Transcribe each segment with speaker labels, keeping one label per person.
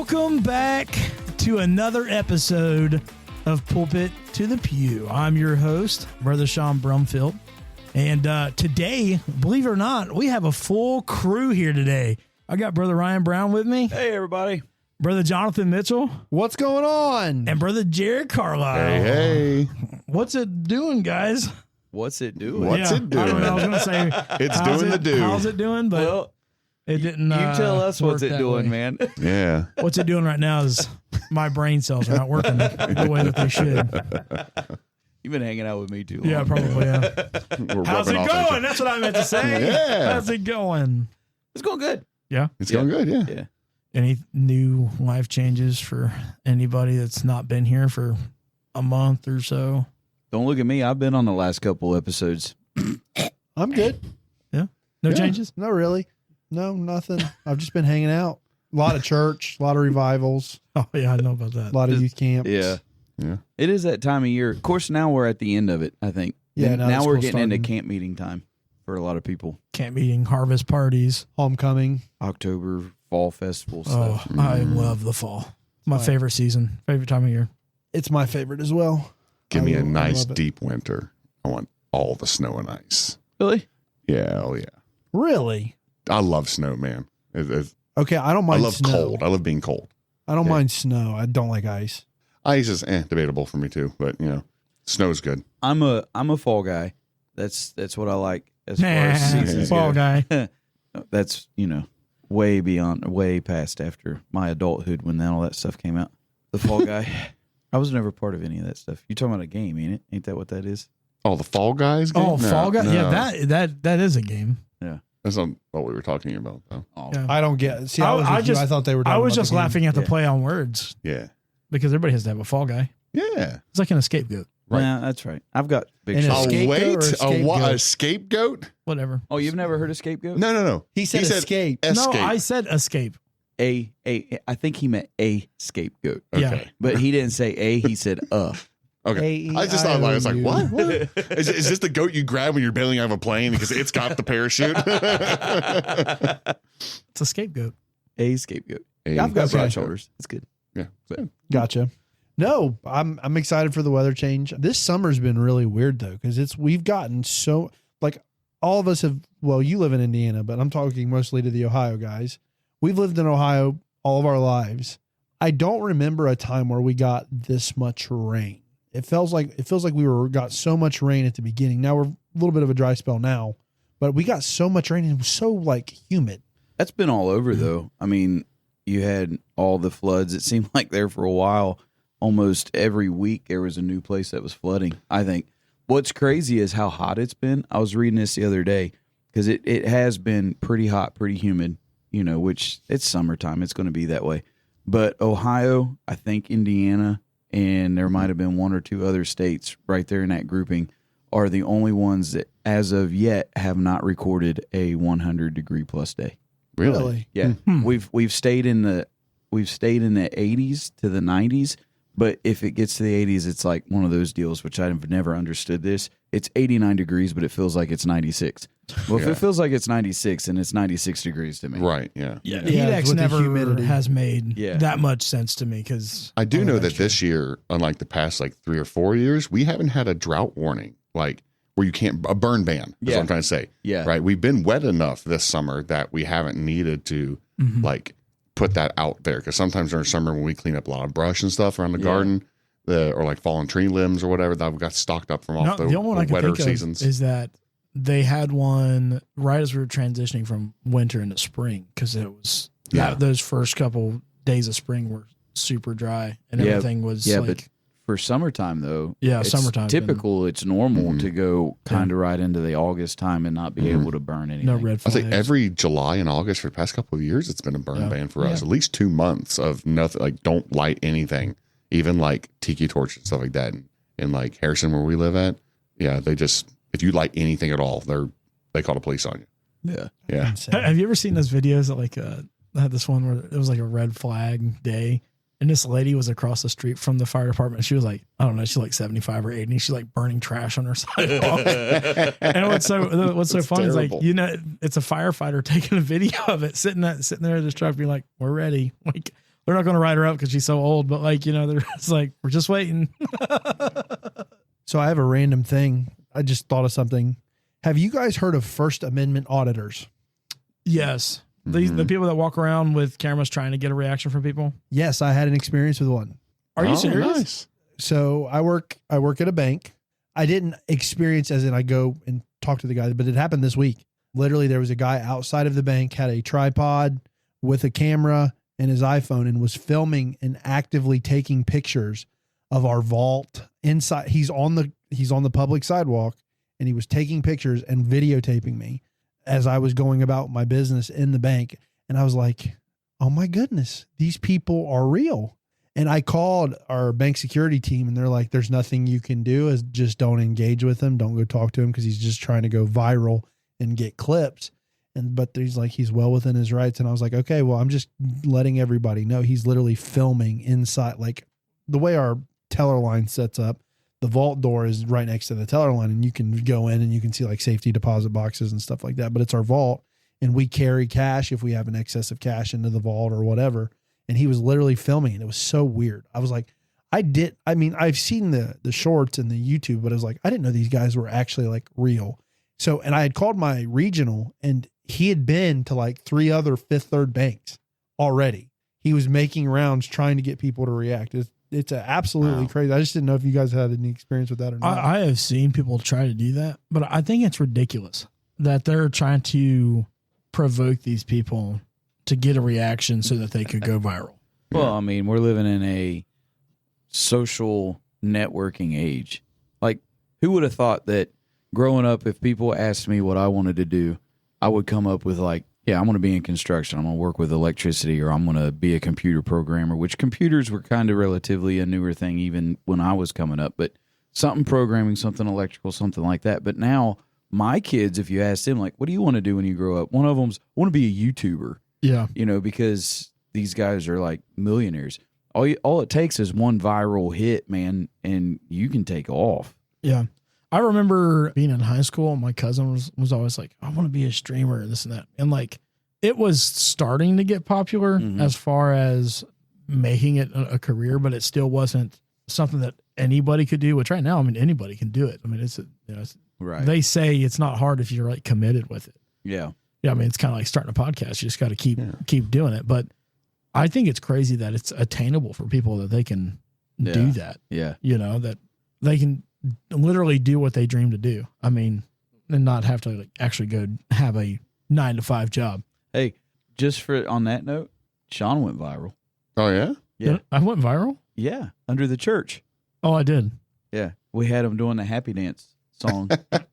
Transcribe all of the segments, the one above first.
Speaker 1: Welcome back to another episode of Pulpit to the Pew. I'm your host, Brother Sean Brumfield. And today, believe it or not, we have a full crew here today. I got Brother Ryan Brown with me.
Speaker 2: Hey, everybody.
Speaker 1: Brother Jonathan Mitchell.
Speaker 3: What's going on?
Speaker 1: And Brother Jared Carlisle.
Speaker 4: Hey.
Speaker 1: What's it doing, guys?
Speaker 2: What's it doing?
Speaker 4: What's it doing?
Speaker 1: I don't know. I was going to say,
Speaker 4: It's doing the do.
Speaker 1: How's it doing? But
Speaker 2: Well,
Speaker 1: it didn't.
Speaker 2: you tell us what's
Speaker 1: work
Speaker 2: it
Speaker 1: that
Speaker 2: doing,
Speaker 1: way.
Speaker 2: man.
Speaker 4: Yeah.
Speaker 1: What's it doing right now is my brain cells are not working the way that they should.
Speaker 2: You've been hanging out with me too long.
Speaker 1: Yeah, probably. Yeah.
Speaker 4: We're
Speaker 1: How's it
Speaker 4: rubbing off
Speaker 1: going?
Speaker 4: each other.
Speaker 1: That's what I meant to say.
Speaker 4: Yeah.
Speaker 1: How's it going?
Speaker 2: It's going good.
Speaker 1: Yeah.
Speaker 4: It's going good, yeah.
Speaker 2: Yeah.
Speaker 1: Any new life changes for anybody that's not been here for a month or so?
Speaker 2: Don't look at me. I've been on the last couple episodes.
Speaker 3: I'm good.
Speaker 1: No
Speaker 3: Yeah.
Speaker 1: changes?
Speaker 3: Not really. No, nothing. I've just been hanging out. A lot of church, a lot of revivals,
Speaker 1: Oh, yeah, I know about
Speaker 3: a
Speaker 1: that.
Speaker 3: lot of youth camps.
Speaker 2: Yeah.
Speaker 4: Yeah.
Speaker 2: It is that time of year. Of course, now we're at the end of it, I think.
Speaker 3: Yeah,
Speaker 2: And
Speaker 3: now
Speaker 2: now
Speaker 3: the
Speaker 2: we're
Speaker 3: school's
Speaker 2: getting into
Speaker 3: starting.
Speaker 2: camp meeting time for a lot of people.
Speaker 1: Camp meeting, harvest parties.
Speaker 3: Homecoming.
Speaker 2: October, fall festival
Speaker 1: Oh,
Speaker 2: stuff.
Speaker 1: I love the fall. My
Speaker 3: Right.
Speaker 1: favorite season, favorite time of year.
Speaker 3: It's my favorite as well.
Speaker 4: Give me
Speaker 3: I
Speaker 4: a
Speaker 3: love
Speaker 4: nice
Speaker 3: it.
Speaker 4: deep winter. I want all the snow and ice.
Speaker 2: Really?
Speaker 4: Yeah, oh yeah.
Speaker 3: Really?
Speaker 4: I love snow, man.
Speaker 3: Okay, I don't
Speaker 4: I
Speaker 3: mind
Speaker 4: love
Speaker 3: snow.
Speaker 4: cold. I love being cold.
Speaker 3: I don't
Speaker 4: Yeah.
Speaker 3: mind snow. I don't like ice.
Speaker 4: Ice is debatable for me too, but you know, snow's good.
Speaker 2: I'm a fall guy. That's what I like as far as seasons
Speaker 1: Fall
Speaker 2: go.
Speaker 1: guy.
Speaker 2: That's, way beyond, way past after my adulthood when all that stuff came out. The Fall Guy. I was never part of any of that stuff. You're talking about a game, ain't it? Ain't that what that is?
Speaker 4: Oh, the Fall Guys game?
Speaker 1: Oh,
Speaker 4: No,
Speaker 1: Fall Guy.
Speaker 4: no.
Speaker 1: Yeah, that is a game.
Speaker 4: That's not what we were talking about though.
Speaker 2: Oh,
Speaker 1: Yeah.
Speaker 3: I don't get. See, I thought they were.
Speaker 1: I
Speaker 3: talking
Speaker 1: was
Speaker 3: about
Speaker 1: just
Speaker 3: the game.
Speaker 1: laughing at the
Speaker 2: Yeah.
Speaker 1: play on words
Speaker 4: Yeah.
Speaker 1: because everybody has to have a fall guy.
Speaker 4: Yeah.
Speaker 1: It's like an scapegoat.
Speaker 4: Right.
Speaker 2: Yeah, that's right. I've got big
Speaker 3: And
Speaker 2: shoes.
Speaker 3: a
Speaker 4: Oh,
Speaker 3: scapegoat
Speaker 4: wait.
Speaker 3: or a
Speaker 4: A
Speaker 3: scapegoat?
Speaker 4: scapegoat?
Speaker 1: Whatever.
Speaker 2: Oh, you've never heard of scapegoat?
Speaker 4: No.
Speaker 3: He said escape.
Speaker 4: Escape.
Speaker 1: No, I said escape.
Speaker 2: I think he meant a scapegoat.
Speaker 1: Yeah.
Speaker 4: Okay.
Speaker 2: But he didn't say a, he said
Speaker 4: Okay. I just thought, I was like,
Speaker 3: A-E-I-O-U.
Speaker 4: what? Is this the goat you grab when you're bailing out of a plane because it's got the parachute?
Speaker 1: It's a scapegoat.
Speaker 2: A scapegoat.
Speaker 4: Hey,
Speaker 2: I've got
Speaker 3: Okay.
Speaker 2: broad shoulders. It's good.
Speaker 4: Yeah.
Speaker 3: Gotcha. No, I'm excited for the weather change. This summer's been really weird though, because we've gotten so like all of us have. Well, you live in Indiana, but I'm talking mostly to the Ohio guys. We've lived in Ohio all of our lives. I don't remember a time where we got this much rain. It feels like we got so much rain at the beginning. Now we're a little bit of a dry spell now, but we got so much rain and it was so like humid.
Speaker 2: That's been all over, though. I mean, you had all the floods. It seemed like there for a while, almost every week, there was a new place that was flooding, I think. What's crazy is how hot it's been. I was reading this the other day because it has been pretty hot, pretty humid, which it's summertime. It's going to be that way. But Ohio, I think Indiana, and there might have been one or two other states right there in that grouping are the only ones that, as of yet, have not recorded a 100-degree plus day.
Speaker 4: Really?
Speaker 2: Yeah,
Speaker 1: Hmm.
Speaker 2: we've stayed in the 80s to the 90s, but if it gets to the 80s, it's like one of those deals which I've never understood. This it's 89 degrees, but it feels like it's 96. Well, if
Speaker 4: Yeah.
Speaker 2: it feels like it's 96, then it's 96 degrees to me.
Speaker 4: Right. Yeah.
Speaker 1: Yeah,
Speaker 3: Yeah,
Speaker 1: heat
Speaker 3: it's
Speaker 1: X
Speaker 3: with the
Speaker 1: never
Speaker 3: humidity.
Speaker 1: has made
Speaker 2: Yeah.
Speaker 1: that much sense to me because
Speaker 4: I do know that this year, unlike the past like 3 or 4 years, we haven't had a drought warning, like where you can't, a burn ban is
Speaker 2: Yeah.
Speaker 4: what I'm trying to say.
Speaker 2: Yeah,
Speaker 4: Right. We've been wet enough this summer that we haven't needed to like put that out there. Cause sometimes during summer when we clean up a lot of brush and stuff around the
Speaker 2: Yeah.
Speaker 4: garden, or like fallen tree limbs or whatever that we got stocked up from off
Speaker 1: the only one I
Speaker 4: the
Speaker 1: can
Speaker 4: wetter
Speaker 1: think
Speaker 4: seasons.
Speaker 1: of is that they had one right as we were transitioning from winter into spring because it was those first couple days of spring were super dry and
Speaker 2: Yeah.
Speaker 1: everything was
Speaker 2: yeah,
Speaker 1: like,
Speaker 2: but for summertime though,
Speaker 1: Yeah,
Speaker 2: it's
Speaker 1: summertime,
Speaker 2: typical. It's normal
Speaker 4: Mhm.
Speaker 2: to go kind of right into the August time and not be able to burn anything.
Speaker 1: no red
Speaker 4: I
Speaker 1: flags.
Speaker 4: think every July and August for the past couple of years, it's been a burn
Speaker 1: Yeah.
Speaker 4: ban for us. At least 2 months of nothing, like don't light anything, even like tiki torches and stuff like that. In like Harrison, where we live at, yeah, they just if you light anything at all, they call the police on you.
Speaker 2: Yeah,
Speaker 4: Yeah,
Speaker 3: Insane.
Speaker 1: Have you ever seen those videos that like I had this one where it was like a red flag day and this lady was across the street from the fire department. She was like, I don't know, she's like 75 or 80. She's like burning trash on her sidewalk. And what's so
Speaker 4: That's
Speaker 1: funny is like,
Speaker 4: terrible.
Speaker 1: it's a firefighter taking a video of it, sitting there at this truck being like, we're ready. Like they're not going to write her up because she's so old. But like, they're just like, we're just waiting.
Speaker 3: So I have a random thing. I just thought of something. Have you guys heard of First Amendment auditors?
Speaker 1: Yes. The people that walk around with cameras trying to get a reaction from people.
Speaker 3: Yes, I had an experience with one.
Speaker 1: Are you
Speaker 4: Oh,
Speaker 1: serious?
Speaker 4: Nice.
Speaker 3: So I work at a bank. I didn't experience as in I go and talk to the guy, but it happened this week. Literally, there was a guy outside of the bank, had a tripod with a camera and his iPhone, and was filming and actively taking pictures of our vault inside. He's on the public sidewalk, and he was taking pictures and videotaping me as I was going about my business in the bank. And I was like, oh my goodness, these people are real. And I called our bank security team, and they're like, there's nothing you can do, is just don't engage with him. Don't go talk to him because he's just trying to go viral and get clips. But he's like, he's well within his rights. And I was like, okay, well, I'm just letting everybody know he's literally filming inside. Like the way our teller line sets up, the vault door is right next to the teller line, and you can go in and you can see like safety deposit boxes and stuff like that. But it's our vault, and we carry cash if we have an excess of cash into the vault or whatever. And he was literally filming, and it was so weird. I was like, I've seen the shorts and the YouTube, but I was like, I didn't know these guys were actually like real. So, and I had called my regional, and he had been to like 3 other Fifth Third banks already. He was making rounds trying to get people to react. It's absolutely crazy. I just didn't know if you guys had any experience with that or not.
Speaker 1: I have seen people try to do that, but I think it's ridiculous that they're trying to provoke these people to get a reaction so that they could go viral.
Speaker 2: Well, I mean, we're living in a social networking age. Like, who would have thought that growing up, if people asked me what I wanted to do, I would come up with like, yeah, I'm going to be in construction. I'm going to work with electricity, or I'm going to be a computer programmer, which computers were kind of relatively a newer thing even when I was coming up. But something programming, something electrical, something like that. But now my kids, if you ask them, like, what do you want to do when you grow up? One of them's, I want to be a YouTuber.
Speaker 1: Yeah.
Speaker 2: Because these guys are like millionaires. All it takes is one viral hit, man, and you can take off.
Speaker 1: Yeah. I remember being in high school, my cousin was always like, I want to be a streamer and this and that. And like, it was starting to get popular as far as making it a career, but it still wasn't something that anybody could do, which right now, I mean, anybody can do it. I mean, it's
Speaker 2: Right.
Speaker 1: They say it's not hard if you're like committed with it.
Speaker 2: Yeah.
Speaker 1: Yeah. I mean, it's kind of like starting a podcast. You just got to keep doing it. But I think it's crazy that it's attainable for people that they can do that.
Speaker 2: Yeah.
Speaker 1: That they can literally do what they dream to do. I mean, and not have to like actually go have a 9-to-5 job.
Speaker 2: Hey, just on that note, Sean went viral.
Speaker 4: Oh, yeah?
Speaker 2: Yeah.
Speaker 1: I went viral?
Speaker 2: Yeah. Under the church.
Speaker 1: Oh, I did.
Speaker 2: Yeah. We had him doing the happy dance song,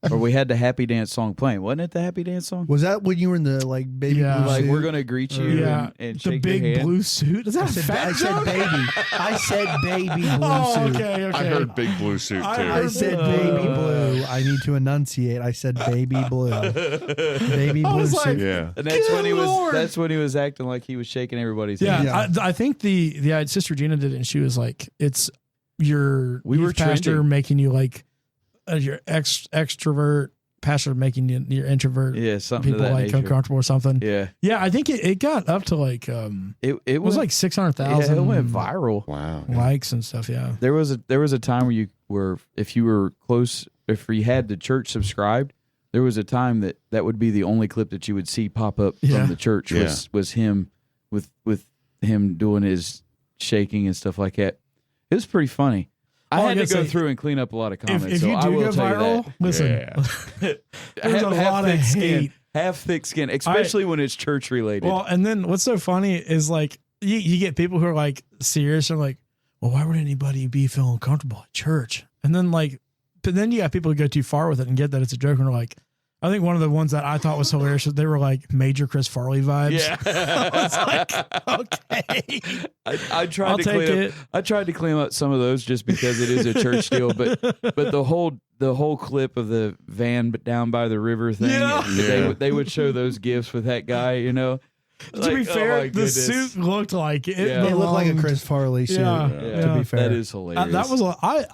Speaker 2: or we had the happy dance song playing. Wasn't it the happy dance song?
Speaker 3: Was that when you were in the like baby
Speaker 1: Yeah.
Speaker 3: blue
Speaker 2: Like,
Speaker 3: suit?
Speaker 2: we're going to greet you
Speaker 1: Yeah.
Speaker 2: and
Speaker 1: The
Speaker 2: shake
Speaker 1: big
Speaker 2: your hand.
Speaker 1: blue suit. Is that a fat
Speaker 3: I said
Speaker 1: joke?
Speaker 3: baby. I said baby blue
Speaker 1: Oh,
Speaker 3: suit.
Speaker 1: okay.
Speaker 4: I heard big blue suit, too.
Speaker 3: I said baby blue. I need to enunciate. I said baby blue. Baby
Speaker 1: I
Speaker 3: blue
Speaker 1: was
Speaker 3: suit.
Speaker 1: like,
Speaker 4: Yeah.
Speaker 2: And that's
Speaker 1: Good
Speaker 2: when he
Speaker 1: Lord.
Speaker 2: was. That's when he was acting like he was shaking everybody's
Speaker 1: Yeah,
Speaker 2: hand.
Speaker 3: Yeah.
Speaker 1: I think the Sister Gina did it, and she was like, "It's your
Speaker 2: We were
Speaker 1: youth pastor
Speaker 2: trending.
Speaker 1: making you like your extrovert, pastor making you your introvert.
Speaker 2: Yeah, something
Speaker 1: People
Speaker 2: to that
Speaker 1: like
Speaker 2: nature.
Speaker 1: uncomfortable or something.
Speaker 2: Yeah,
Speaker 1: Yeah, I think it got up to like
Speaker 2: it
Speaker 1: was
Speaker 2: went,
Speaker 1: like 600,000.
Speaker 2: it went viral.
Speaker 4: Wow.
Speaker 1: likes and stuff. Yeah,
Speaker 2: There was a time where you were, if you were close, if you had the church subscribed, there was a time that would be the only clip that you would see pop up
Speaker 1: Yeah.
Speaker 2: from the church was him with him doing his shaking and stuff like that. It was pretty funny. I
Speaker 1: All I
Speaker 2: had to
Speaker 1: gotta
Speaker 2: go
Speaker 1: say,
Speaker 2: through and clean up a lot of comments.
Speaker 1: if
Speaker 2: so
Speaker 1: you
Speaker 2: I
Speaker 1: do
Speaker 2: will
Speaker 1: go
Speaker 2: tell you
Speaker 1: viral,
Speaker 2: that.
Speaker 1: listen,
Speaker 4: Yeah.
Speaker 1: there's a lot of
Speaker 2: thick skin.
Speaker 1: hate.
Speaker 2: Have thick skin, especially when it's church related.
Speaker 1: Well, and then what's so funny is like you get people who are like serious and like, well, why would anybody be feeling comfortable at church? And then like, but then you got people who go too far with it and get that it's a joke and are like, I think one of the ones that I thought was hilarious was they were like major Chris Farley vibes.
Speaker 2: yeah,
Speaker 1: I was like, okay,
Speaker 2: I tried
Speaker 1: I'll
Speaker 2: to
Speaker 1: take
Speaker 2: clean
Speaker 1: it.
Speaker 2: up. I tried to clean up some of those just because it is a church deal, but the whole clip of the van down by the river thing,
Speaker 1: Yeah.
Speaker 2: they would show those gifs with that guy, you know.
Speaker 1: to be fair, the suit looked like it.
Speaker 2: Yeah.
Speaker 3: It looked like a
Speaker 1: belonged-
Speaker 3: Chris Farley suit.
Speaker 1: Yeah.
Speaker 2: Yeah,
Speaker 3: To be fair,
Speaker 2: that is hilarious.
Speaker 1: That was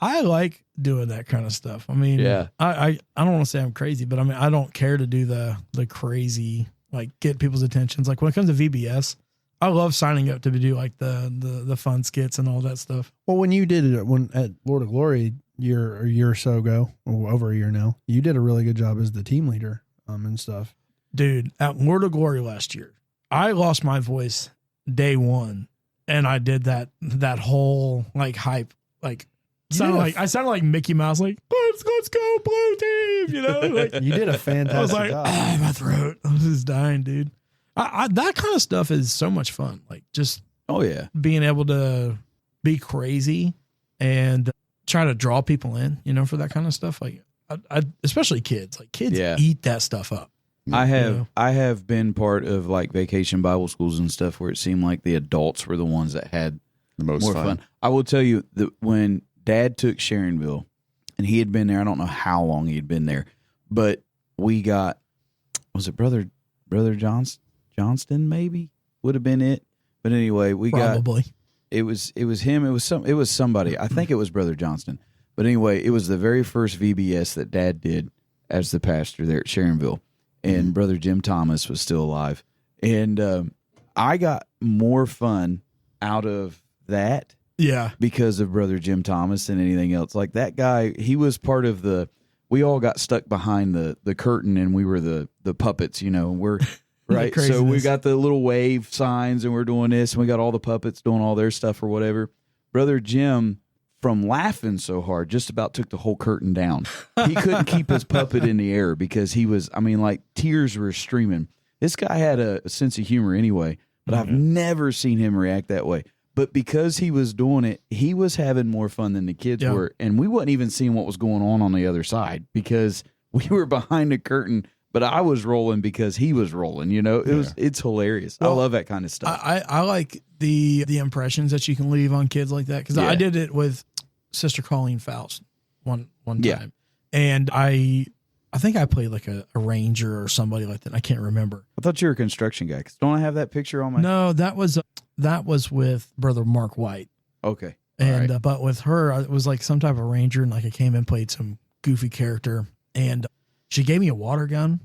Speaker 1: I like doing that kind of stuff. I mean,
Speaker 2: Yeah.
Speaker 1: I don't want to say I'm crazy, but I mean I don't care to do the crazy like get people's attentions. Like when it comes to VBS, I love signing up to do like the fun skits and all that stuff.
Speaker 3: Well, when you did it at Lord of Glory a year or so ago, or over a year now, you did a really good job as the team leader and stuff.
Speaker 1: Dude, at Lord of Glory last year, I lost my voice day one, and I did that whole like hype, like I sounded like Mickey Mouse, like let's go blue team, you know. Like,
Speaker 3: You did a fantastic
Speaker 1: I was like,
Speaker 3: job.
Speaker 1: my throat, I was just dying, dude. I that kind of stuff is so much fun, like just
Speaker 2: Oh yeah.
Speaker 1: being able to be crazy and try to draw people in, you know, for that kind of stuff. Like, I especially kids, like kids
Speaker 2: Yeah.
Speaker 1: eat that stuff up.
Speaker 2: I
Speaker 1: know?
Speaker 2: have been part of like vacation Bible schools and stuff where it seemed like the adults were the ones that had
Speaker 4: The most
Speaker 2: more fun. I will tell you that when Dad took Sharonville, and he had been there, I don't know how long he had been there, but we got, was it Brother Johnston maybe would have been it, but anyway, we
Speaker 1: Probably.
Speaker 2: got it was him, it was somebody. I think it was Brother Johnston, but anyway, it was the very first VBS that Dad did as the pastor there at Sharonville, and Brother Jim Thomas was still alive, and I got more fun out of that
Speaker 1: Yeah.
Speaker 2: because of Brother Jim Thomas than anything else. Like that guy, he was part of we all got stuck behind the curtain, and we were the puppets, you know, we're right. So we
Speaker 1: craziness.
Speaker 2: got the little wave signs, and we're doing this, and we got all the puppets doing all their stuff or whatever. Brother Jim, from laughing so hard, just about took the whole curtain down. He couldn't keep his puppet in the air because he was, I mean, like tears were streaming. This guy had a sense of humor anyway, but I've never seen him react that way. But because he was doing it, he was having more fun than the kids
Speaker 1: Yeah.
Speaker 2: were. And we wasn't even seeing what was going on the other side because we were behind the curtain, but I was rolling because he was rolling, you know, it's hilarious. I
Speaker 1: Well,
Speaker 2: love that kind of stuff.
Speaker 1: I like the impressions that you can leave on kids like that. Cause
Speaker 2: Yeah.
Speaker 1: I did it with Sister Colleen Faust one time.
Speaker 2: Yeah.
Speaker 1: And I think I played like a ranger or somebody like that. I can't remember.
Speaker 2: I thought you were a construction guy. 'Cause don't I have that picture on my?
Speaker 1: No, that was with Brother Mark White.
Speaker 2: Okay. All
Speaker 1: And
Speaker 2: right.
Speaker 1: but with her, it was like some type of ranger, and like I came and played some goofy character, and she gave me a water gun,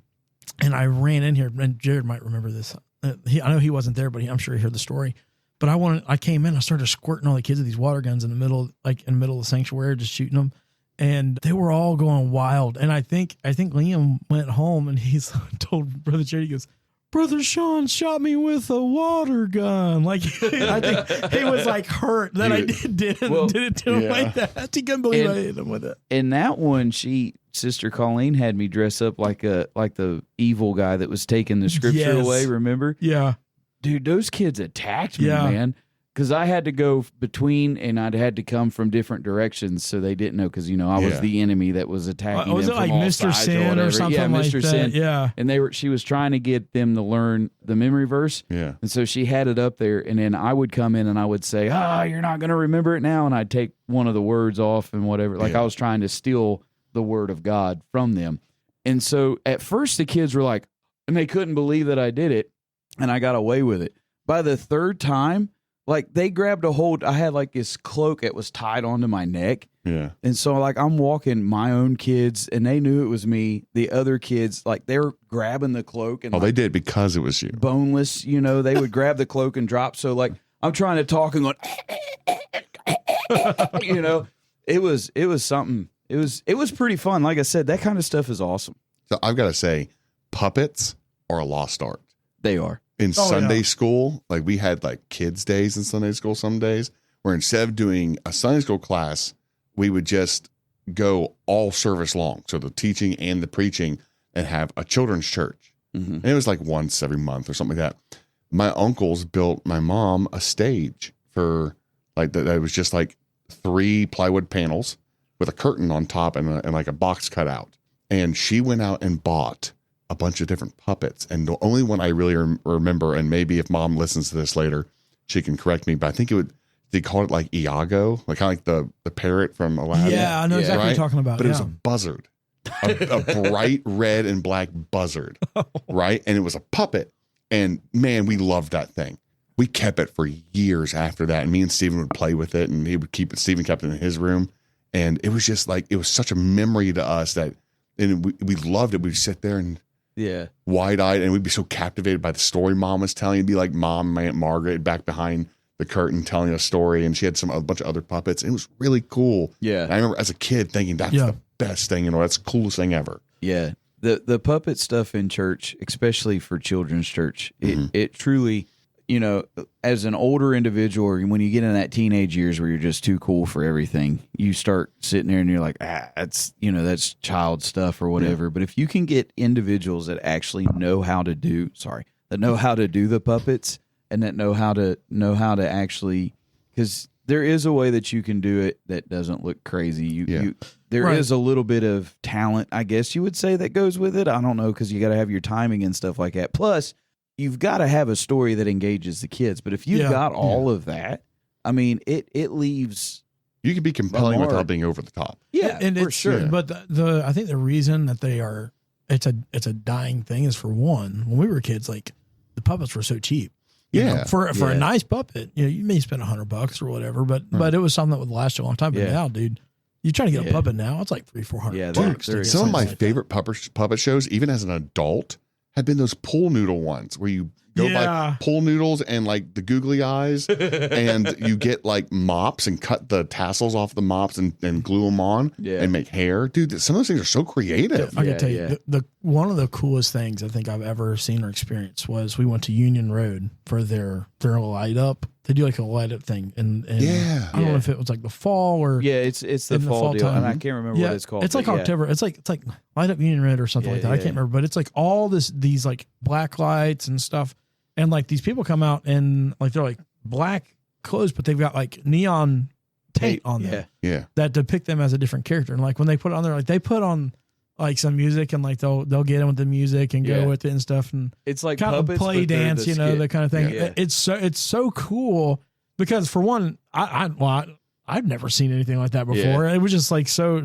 Speaker 1: and I ran in here, and Jared might remember this. I know he wasn't there, but I'm sure he heard the story. But I came in, I started squirting all the kids with these water guns in the middle of the sanctuary, just shooting them, and they were all going wild. And I think Liam went home, and he's told Brother Jared, he goes, Brother Sean shot me with a water gun. Like, I think he was like hurt that I did it to him like that. He couldn't believe I hit him with it.
Speaker 2: In that one, Sister Colleen had me dress up like the evil guy that was taking the scripture
Speaker 1: Yes.
Speaker 2: away. Remember,
Speaker 1: Yeah.
Speaker 2: dude, those kids attacked me,
Speaker 1: Yeah.
Speaker 2: man. Because I had to go between, and I'd had to come from different directions, so they didn't know. Because I was
Speaker 4: Yeah.
Speaker 2: the enemy that was attacking.
Speaker 1: Was
Speaker 2: them
Speaker 1: it like
Speaker 2: from all
Speaker 1: Mr.
Speaker 2: sides
Speaker 1: Sin or
Speaker 2: whatever.
Speaker 1: something
Speaker 2: Yeah,
Speaker 1: like
Speaker 2: Mr.
Speaker 1: that?
Speaker 2: Sin.
Speaker 1: Yeah.
Speaker 2: And she was trying to get them to learn the memory verse.
Speaker 4: Yeah.
Speaker 2: And so she had it up there, and then I would come in and I would say, you're not going to remember it now. And I'd take one of the words off and whatever. Like I was trying to steal the word of God from them. And so at first the kids were like, and they couldn't believe that I did it, and I got away with it. By the third time, like they grabbed a hold. I had like this cloak that was tied onto my neck.
Speaker 4: Yeah.
Speaker 2: And so like I'm walking my own kids, and they knew it was me. The other kids, like they're grabbing the cloak and
Speaker 4: Oh, they did because it was you.
Speaker 2: boneless, they would grab the cloak and drop. So like I'm trying to talk and going, it was something. It was pretty fun. Like I said, that kind of stuff is awesome.
Speaker 4: So I've got to say, puppets are a lost art.
Speaker 2: They are.
Speaker 4: In
Speaker 1: Oh,
Speaker 4: Sunday
Speaker 1: yeah.
Speaker 4: school, like we had like kids' days in Sunday school some days, where instead of doing a Sunday school class, we would just go all service long. So the teaching and the preaching, and have a children's church.
Speaker 2: Mm-hmm.
Speaker 4: And it was like once every month or something like that. My uncles built my mom a stage for like that. It was just like 3 plywood panels with a curtain on top and like a box cut out. And she went out and bought a bunch of different puppets. And the only one I really remember, and maybe if mom listens to this later, she can correct me, but I think they called it like Iago, like kind of like the parrot from Aladdin.
Speaker 1: Yeah, I know exactly what
Speaker 4: right?
Speaker 1: you're talking about.
Speaker 4: But it was
Speaker 1: yeah.
Speaker 4: a buzzard, a bright red and black buzzard, right? And it was a puppet. And man, we loved that thing. We kept it for years after that. And me and Steven would play with it, and he would keep it. Steven kept it in his room. And it was just like, it was such a memory to us that, and we loved it. We'd sit there and
Speaker 2: Yeah.
Speaker 4: wide-eyed, and we'd be so captivated by the story mom was telling. It'd be like mom, my Aunt Margaret, back behind the curtain telling a story, and she had a bunch of other puppets. It was really cool.
Speaker 2: Yeah.
Speaker 4: And I remember as a kid thinking that's the best thing, that's the coolest thing ever.
Speaker 2: Yeah. The puppet stuff in church, especially for children's church, it truly, as an older individual, or when you get in that teenage years where you're just too cool for everything, you start sitting there and you're like, that's child stuff or whatever. But if you can get individuals that actually know how to do the puppets, and that know how to actually, because there is a way that you can do it that doesn't look crazy. There is a little bit of talent, I guess you would say, that goes with it. I don't know, because you got to have your timing and stuff like that. Plus, you've got to have a story that engages the kids. But if you've got all of that, I mean, it leaves.
Speaker 4: You can be compelling without being over the top.
Speaker 1: Yeah, and
Speaker 2: for
Speaker 1: it's
Speaker 2: sure.
Speaker 1: Yeah. But I think the reason that it's a dying thing is, for one, when we were kids, like the puppets were so cheap. You know, for a nice puppet, you may spend $100 or whatever, but it was something that would last you a long time. But now, dude, you try to get a puppet now, it's like $300-400.
Speaker 2: Yeah,
Speaker 1: Dude,
Speaker 4: some of my favorite puppet shows, even as an adult, have been those pool noodle ones where you go buy pool noodles and like the googly eyes, and you get like mops and cut the tassels off the mops and glue them on and make hair. Dude, some of those things are so creative.
Speaker 1: I can tell you, the one of the coolest things I think I've ever seen or experienced was we went to Union Road for their light up. They do like a light up thing, and I don't know if it was like the fall or
Speaker 2: it's the fall deal,
Speaker 1: time.
Speaker 2: and I can't remember what it's called.
Speaker 1: It's like October. It's like light up Union Road or something like that. I can't remember, but it's like all these like black lights and stuff, and like these people come out and like they're like black clothes, but they've got like neon tape on them, that depict them as a different character. And like when they put it on there, like they put on like some music, and like they'll get in with the music and go with it and stuff, and
Speaker 2: it's like
Speaker 1: kind of
Speaker 2: puppets,
Speaker 1: play dance, that kind of thing.
Speaker 2: Yeah.
Speaker 1: It's so cool because, for one, I've never seen anything like that before. It was just like so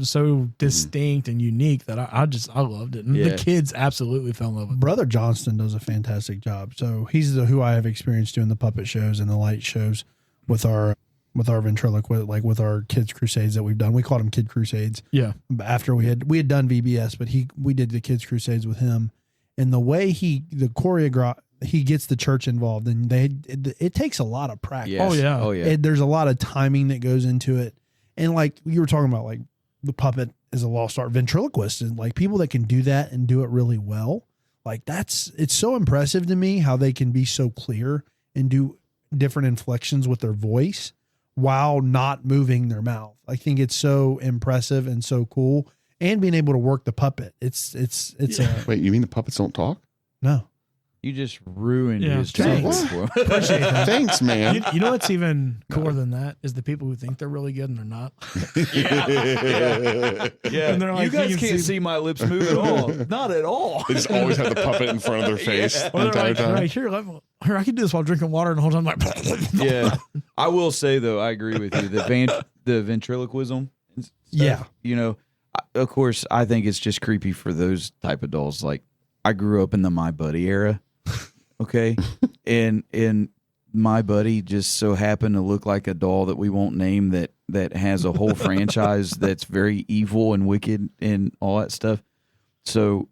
Speaker 1: distinct and unique that I loved it, and the kids absolutely fell in love with it.
Speaker 3: Brother Johnston does a fantastic job. So he's who I have experience doing the puppet shows and the light shows with our ventriloquist, like with our kids crusades that we've done. We called them Kid Crusades. Yeah. After we had done VBS, but we did the kids crusades with him, and the way he gets the church involved, and it takes a lot of practice.
Speaker 2: Yes. Oh yeah.
Speaker 3: There's a lot of timing that goes into it, and like you were talking about, like the puppet is a lost art. Ventriloquist, and like people that can do that and do it really well, like it's so impressive to me how they can be so clear and do different inflections with their voice while not moving their mouth. I think it's so impressive and so cool, and being able to work the puppet. It's
Speaker 4: Wait, you mean the puppets don't talk?
Speaker 3: No.
Speaker 2: You just ruined his
Speaker 1: Thanks.
Speaker 2: childhood.
Speaker 1: Appreciate that.
Speaker 4: Thanks, man.
Speaker 1: You know what's even cooler than that is the people who think they're really good and they're not.
Speaker 2: Yeah.
Speaker 1: And they're like,
Speaker 2: you guys
Speaker 1: can
Speaker 2: can't see my lips move at all. Not at all.
Speaker 4: They just always have the puppet in front of their face
Speaker 1: Or
Speaker 4: the
Speaker 1: they're
Speaker 4: entire
Speaker 1: like,
Speaker 4: time.
Speaker 1: right, here, I can do this while drinking water, and the whole time I'm like,
Speaker 2: Yeah. I will say, though, I agree with you. The ventriloquism stuff, of course, I think it's just creepy for those type of dolls. Like, I grew up in the My Buddy era. Okay. And My Buddy just so happened to look like a doll that we won't name that has a whole franchise that's very evil and wicked and all that stuff. So,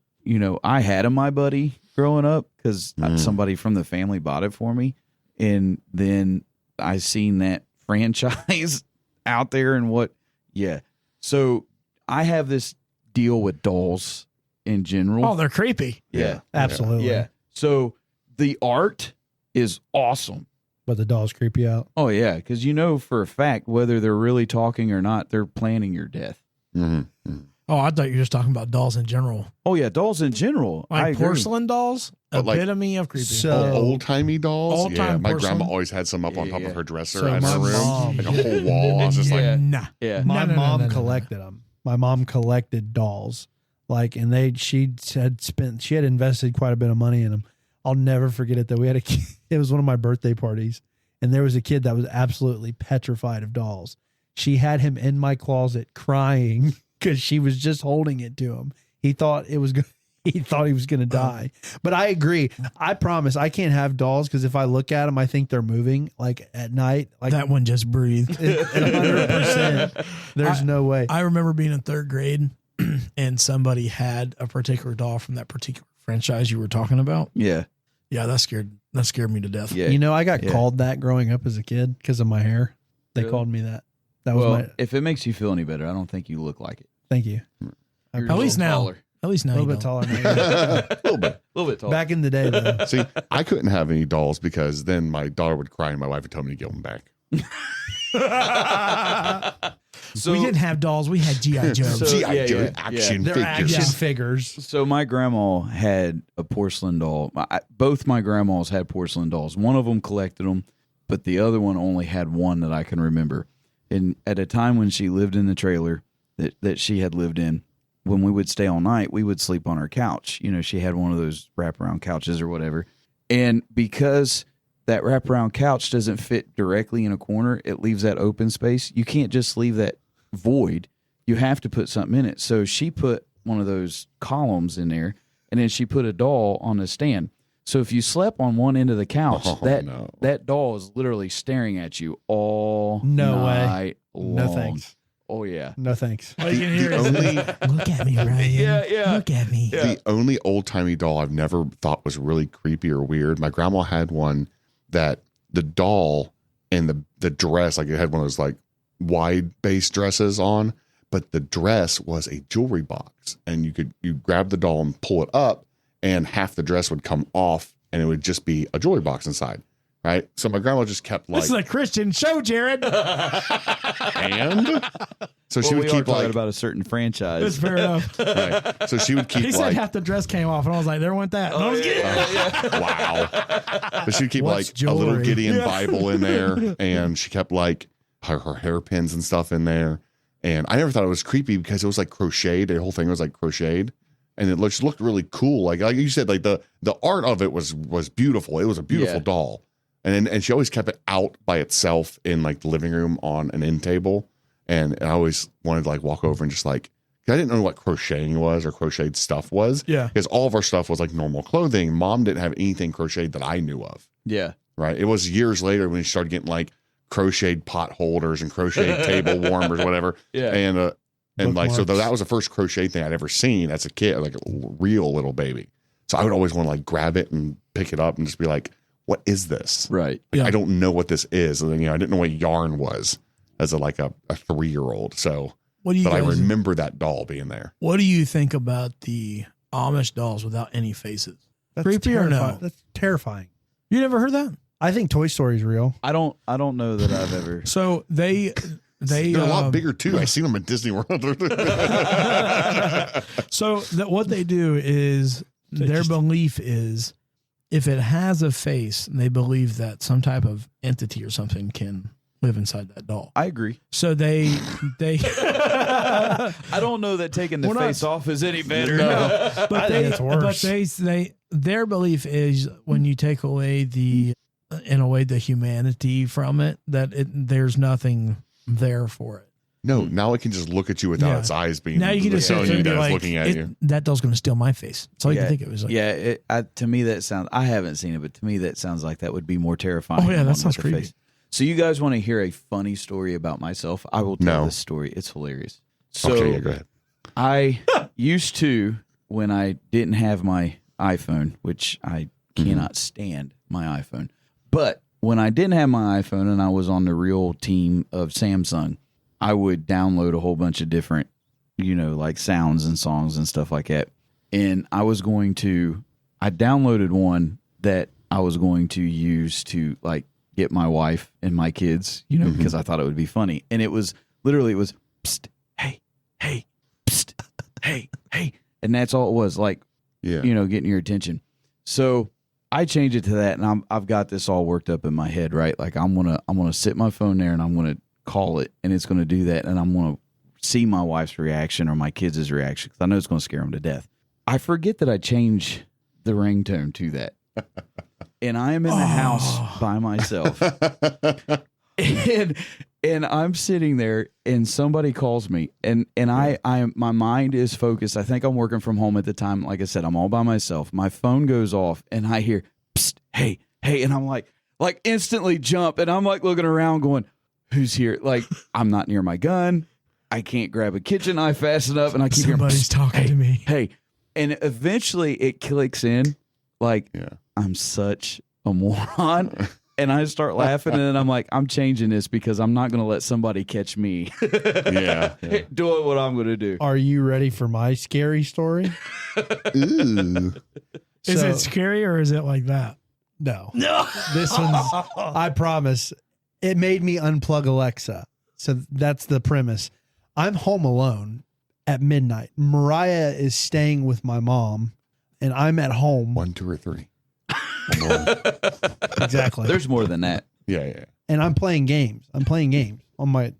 Speaker 2: I had a My Buddy growing up because somebody from the family bought it for me. And then I seen that franchise out there and So I have this deal with dolls in general.
Speaker 1: oh, they're creepy.
Speaker 2: Yeah.
Speaker 3: Absolutely.
Speaker 2: Yeah. So the art is awesome.
Speaker 3: But the dolls creep you out.
Speaker 2: Oh, yeah. Because for a fact, whether they're really talking or not, they're planning your death.
Speaker 4: Mm-hmm.
Speaker 1: Oh, I thought you were just talking about dolls in general.
Speaker 2: Oh, yeah. Dolls in general. I
Speaker 1: Like
Speaker 2: agree.
Speaker 1: porcelain dolls,
Speaker 4: But like-
Speaker 1: epitome of creepy.
Speaker 3: So-
Speaker 4: Old timey dolls.
Speaker 1: Old-time
Speaker 4: My
Speaker 1: porcelain.
Speaker 4: grandma always had some up on top
Speaker 2: Yeah.
Speaker 4: of her dresser
Speaker 3: So
Speaker 4: in
Speaker 3: my
Speaker 4: her room,
Speaker 3: mom-
Speaker 4: like a whole wall. I was just like,
Speaker 1: nah.
Speaker 2: Yeah.
Speaker 3: My
Speaker 1: No, no, no,
Speaker 3: mom
Speaker 1: no, no, no.
Speaker 3: collected them. My mom collected dolls, and she had invested quite a bit of money in them. I'll never forget it though. We had a kid, it was one of my birthday parties, and there was a kid that was absolutely petrified of dolls. She had him in my closet crying because she was just holding it to him. He thought he was going to die. But I agree. I promise I can't have dolls because if I look at them, I think they're moving like at night. Like
Speaker 1: That one just breathed.
Speaker 3: 100%. There's no way.
Speaker 1: I remember being in third grade and somebody had a particular doll from that particular franchise you were talking about.
Speaker 2: Yeah.
Speaker 1: Yeah, that scared me to death.
Speaker 2: Yeah.
Speaker 3: You know, I got
Speaker 2: Yeah.
Speaker 3: called that growing up as a kid because of my hair. They
Speaker 2: Really?
Speaker 3: called me that. That was
Speaker 2: Well,
Speaker 3: my.
Speaker 2: if it makes you feel any better, I don't think you look like it.
Speaker 3: Thank you. I
Speaker 2: You're
Speaker 1: At
Speaker 2: a
Speaker 1: least
Speaker 2: little
Speaker 1: now.
Speaker 2: taller.
Speaker 1: At least
Speaker 3: a
Speaker 1: now.
Speaker 3: little
Speaker 1: you
Speaker 3: bit
Speaker 1: don't.
Speaker 3: taller. Now.
Speaker 4: A little bit.
Speaker 2: A little bit taller.
Speaker 3: Back in the day, though.
Speaker 4: See, I couldn't have any dolls because then my daughter would cry and my wife would tell me to give them back.
Speaker 2: So,
Speaker 1: We didn't have dolls. We had G.I. Joes.
Speaker 2: So-
Speaker 4: G.I.
Speaker 2: yeah,
Speaker 4: Joe
Speaker 2: yeah,
Speaker 4: action
Speaker 3: They're
Speaker 4: figures.
Speaker 3: action figures.
Speaker 2: so my grandma had a porcelain doll. Both my grandmas had porcelain dolls. One of them collected them, but the other one only had one that I can remember. And at a time when she lived in the trailer that she had lived in, when we would stay all night, we would sleep on her couch. You know, she had one of those wraparound couches or whatever. And because that wraparound couch doesn't fit directly in a corner, it leaves that open space. You can't just leave that void. You have to put something in it. So she put one of those columns in there, and then she put a doll on the stand. So if you slept on one end of the couch,
Speaker 4: Oh,
Speaker 2: that
Speaker 4: no.
Speaker 2: that doll is literally staring at you all
Speaker 3: No way.
Speaker 2: night long.
Speaker 3: No thanks.
Speaker 2: Oh yeah.
Speaker 3: No thanks.
Speaker 1: All you can hear
Speaker 4: The
Speaker 1: is,
Speaker 4: only
Speaker 1: look at me, Ryan.
Speaker 2: Yeah.
Speaker 1: Look at me.
Speaker 4: The only old timey doll I've never thought was really creepy or weird. My grandma had one that the doll and the dress, like it had one of those like wide base dresses on, but the dress was a jewelry box, and you grab the doll and pull it up, and half the dress would come off, and it would just be a jewelry box inside. Right. So my grandma just kept like,
Speaker 1: This is a Christian show, Jared.
Speaker 4: and so she
Speaker 2: Well,
Speaker 4: would
Speaker 2: we are
Speaker 4: keep
Speaker 2: talking
Speaker 4: like,
Speaker 2: about a certain
Speaker 1: That's
Speaker 2: franchise.
Speaker 1: fair enough.
Speaker 4: right. So she would keep
Speaker 1: He said
Speaker 4: like,
Speaker 1: half the dress came off, and I was like, there went that. No, I'm just kidding.
Speaker 4: wow. But she'd keep
Speaker 1: What's
Speaker 4: like a little
Speaker 1: jewelry?
Speaker 4: Gideon
Speaker 1: Yeah.
Speaker 4: Bible in there, and she kept like her hairpins and stuff in there. And I never thought it was creepy because it was like crocheted. The whole thing was like crocheted, and it looked really cool. Like you said, like the art of it was beautiful. It was a beautiful
Speaker 2: Yeah.
Speaker 4: doll, and she always kept it out by itself in like the living room on an end table. And I always wanted to like walk over and just like, 'cause I didn't know what crocheting was or crocheted stuff was.
Speaker 1: Yeah.
Speaker 4: Because all of our stuff was like normal clothing. Mom didn't have anything crocheted that I knew of.
Speaker 2: Yeah.
Speaker 4: Right. It was years later when she started getting like crocheted pot holders and crocheted table warmers, whatever.
Speaker 2: Yeah.
Speaker 4: And like, so
Speaker 3: Bookmarks.
Speaker 4: that was the first crochet thing I'd ever seen as a kid, like a real little baby. So I would always want to like grab it and pick it up and just be like, what is this?
Speaker 2: Right.
Speaker 4: Like,
Speaker 1: Yeah.
Speaker 4: I don't know what this is. And then, I didn't know what yarn was as a 3-year-old. So,
Speaker 1: What do you
Speaker 4: but I
Speaker 1: guys?
Speaker 4: remember that doll being there.
Speaker 1: What do you think about the Amish dolls without any faces?
Speaker 3: That's
Speaker 1: Creepy or no?
Speaker 3: terrifying. That's terrifying.
Speaker 1: You never heard that?
Speaker 3: I think Toy Story's real.
Speaker 2: I don't know that I've ever.
Speaker 1: So they
Speaker 4: They're a lot bigger too. I seen them at Disney World.
Speaker 1: So what they do is their belief is if it has a face, they believe that some type of entity or something can live inside that doll.
Speaker 2: I agree.
Speaker 1: So they
Speaker 2: I don't know that taking the
Speaker 1: We're not-
Speaker 2: face off is any better.
Speaker 1: but
Speaker 3: I think it's worse.
Speaker 1: But their belief is when you take away the humanity from it, that there's nothing there for it.
Speaker 4: No, now it can just look at you without
Speaker 1: Yeah.
Speaker 4: its eyes being.
Speaker 1: Now you can just sit
Speaker 4: showing
Speaker 1: there
Speaker 4: you
Speaker 1: and be
Speaker 4: that it's
Speaker 1: like,
Speaker 4: looking at you.
Speaker 1: that doll's going to steal my face. That's all you can think of. Is like,
Speaker 2: Yeah, to me that sounds. I haven't seen it, but to me that sounds like that would be more terrifying.
Speaker 1: Oh, yeah,
Speaker 2: than
Speaker 1: that
Speaker 2: one
Speaker 1: sounds
Speaker 2: with the
Speaker 1: creepy.
Speaker 2: face. So you guys want to hear a funny story about myself? I will tell
Speaker 4: No.
Speaker 2: this story. It's hilarious. So
Speaker 4: Okay, yeah, go ahead.
Speaker 2: I used to, when I didn't have my iPhone, which I cannot stand my iPhone, but when I didn't have my iPhone and I was on the real team of Samsung, I would download a whole bunch of different, like sounds and songs and stuff like that. And I downloaded one that I was going to use to like get my wife and my kids, because I thought it would be funny. And it was psst, hey, psst, hey. And that's all it was, like,
Speaker 4: Yeah.
Speaker 2: getting your attention. So I changed it to that, and I've got this all worked up in my head, right? Like I'm gonna sit my phone there and I'm gonna call it, and it's gonna do that, and I'm gonna see my wife's reaction or my kids' reaction because I know it's gonna scare them to death. I forget that I changed the ringtone to that, and I am in the house by myself, and I'm sitting there, and somebody calls me, and I my mind is focused. I think I'm working from home at the time. Like I said, I'm all by myself. My phone goes off, and I hear, psst, hey, and I'm like instantly jump, and I'm like looking around, going, "Who's here?" Like I'm not near my gun. I can't grab a kitchen knife fast enough, and I keep hearing,
Speaker 1: somebody's
Speaker 2: "Psst,
Speaker 1: talking
Speaker 2: hey,
Speaker 1: to me.
Speaker 2: Hey, And eventually it clicks in, like,
Speaker 4: Yeah.
Speaker 2: I'm such a moron. And I start laughing, and then I'm like, I'm changing this because I'm not going to let somebody catch me
Speaker 4: Yeah.
Speaker 2: doing what I'm going to do.
Speaker 3: Are you ready for my scary story?
Speaker 4: Ooh.
Speaker 1: Is
Speaker 3: So-
Speaker 1: it scary or is it like that?
Speaker 3: No.
Speaker 1: No.
Speaker 3: This one's, I promise, it made me unplug Alexa. So that's the premise. I'm home alone at midnight. Mariah is staying with my mom, and I'm at home.
Speaker 4: 1, 2, or 3.
Speaker 3: Exactly.
Speaker 2: There's more than that.
Speaker 4: Yeah.
Speaker 3: And I'm playing games. I'm playing on my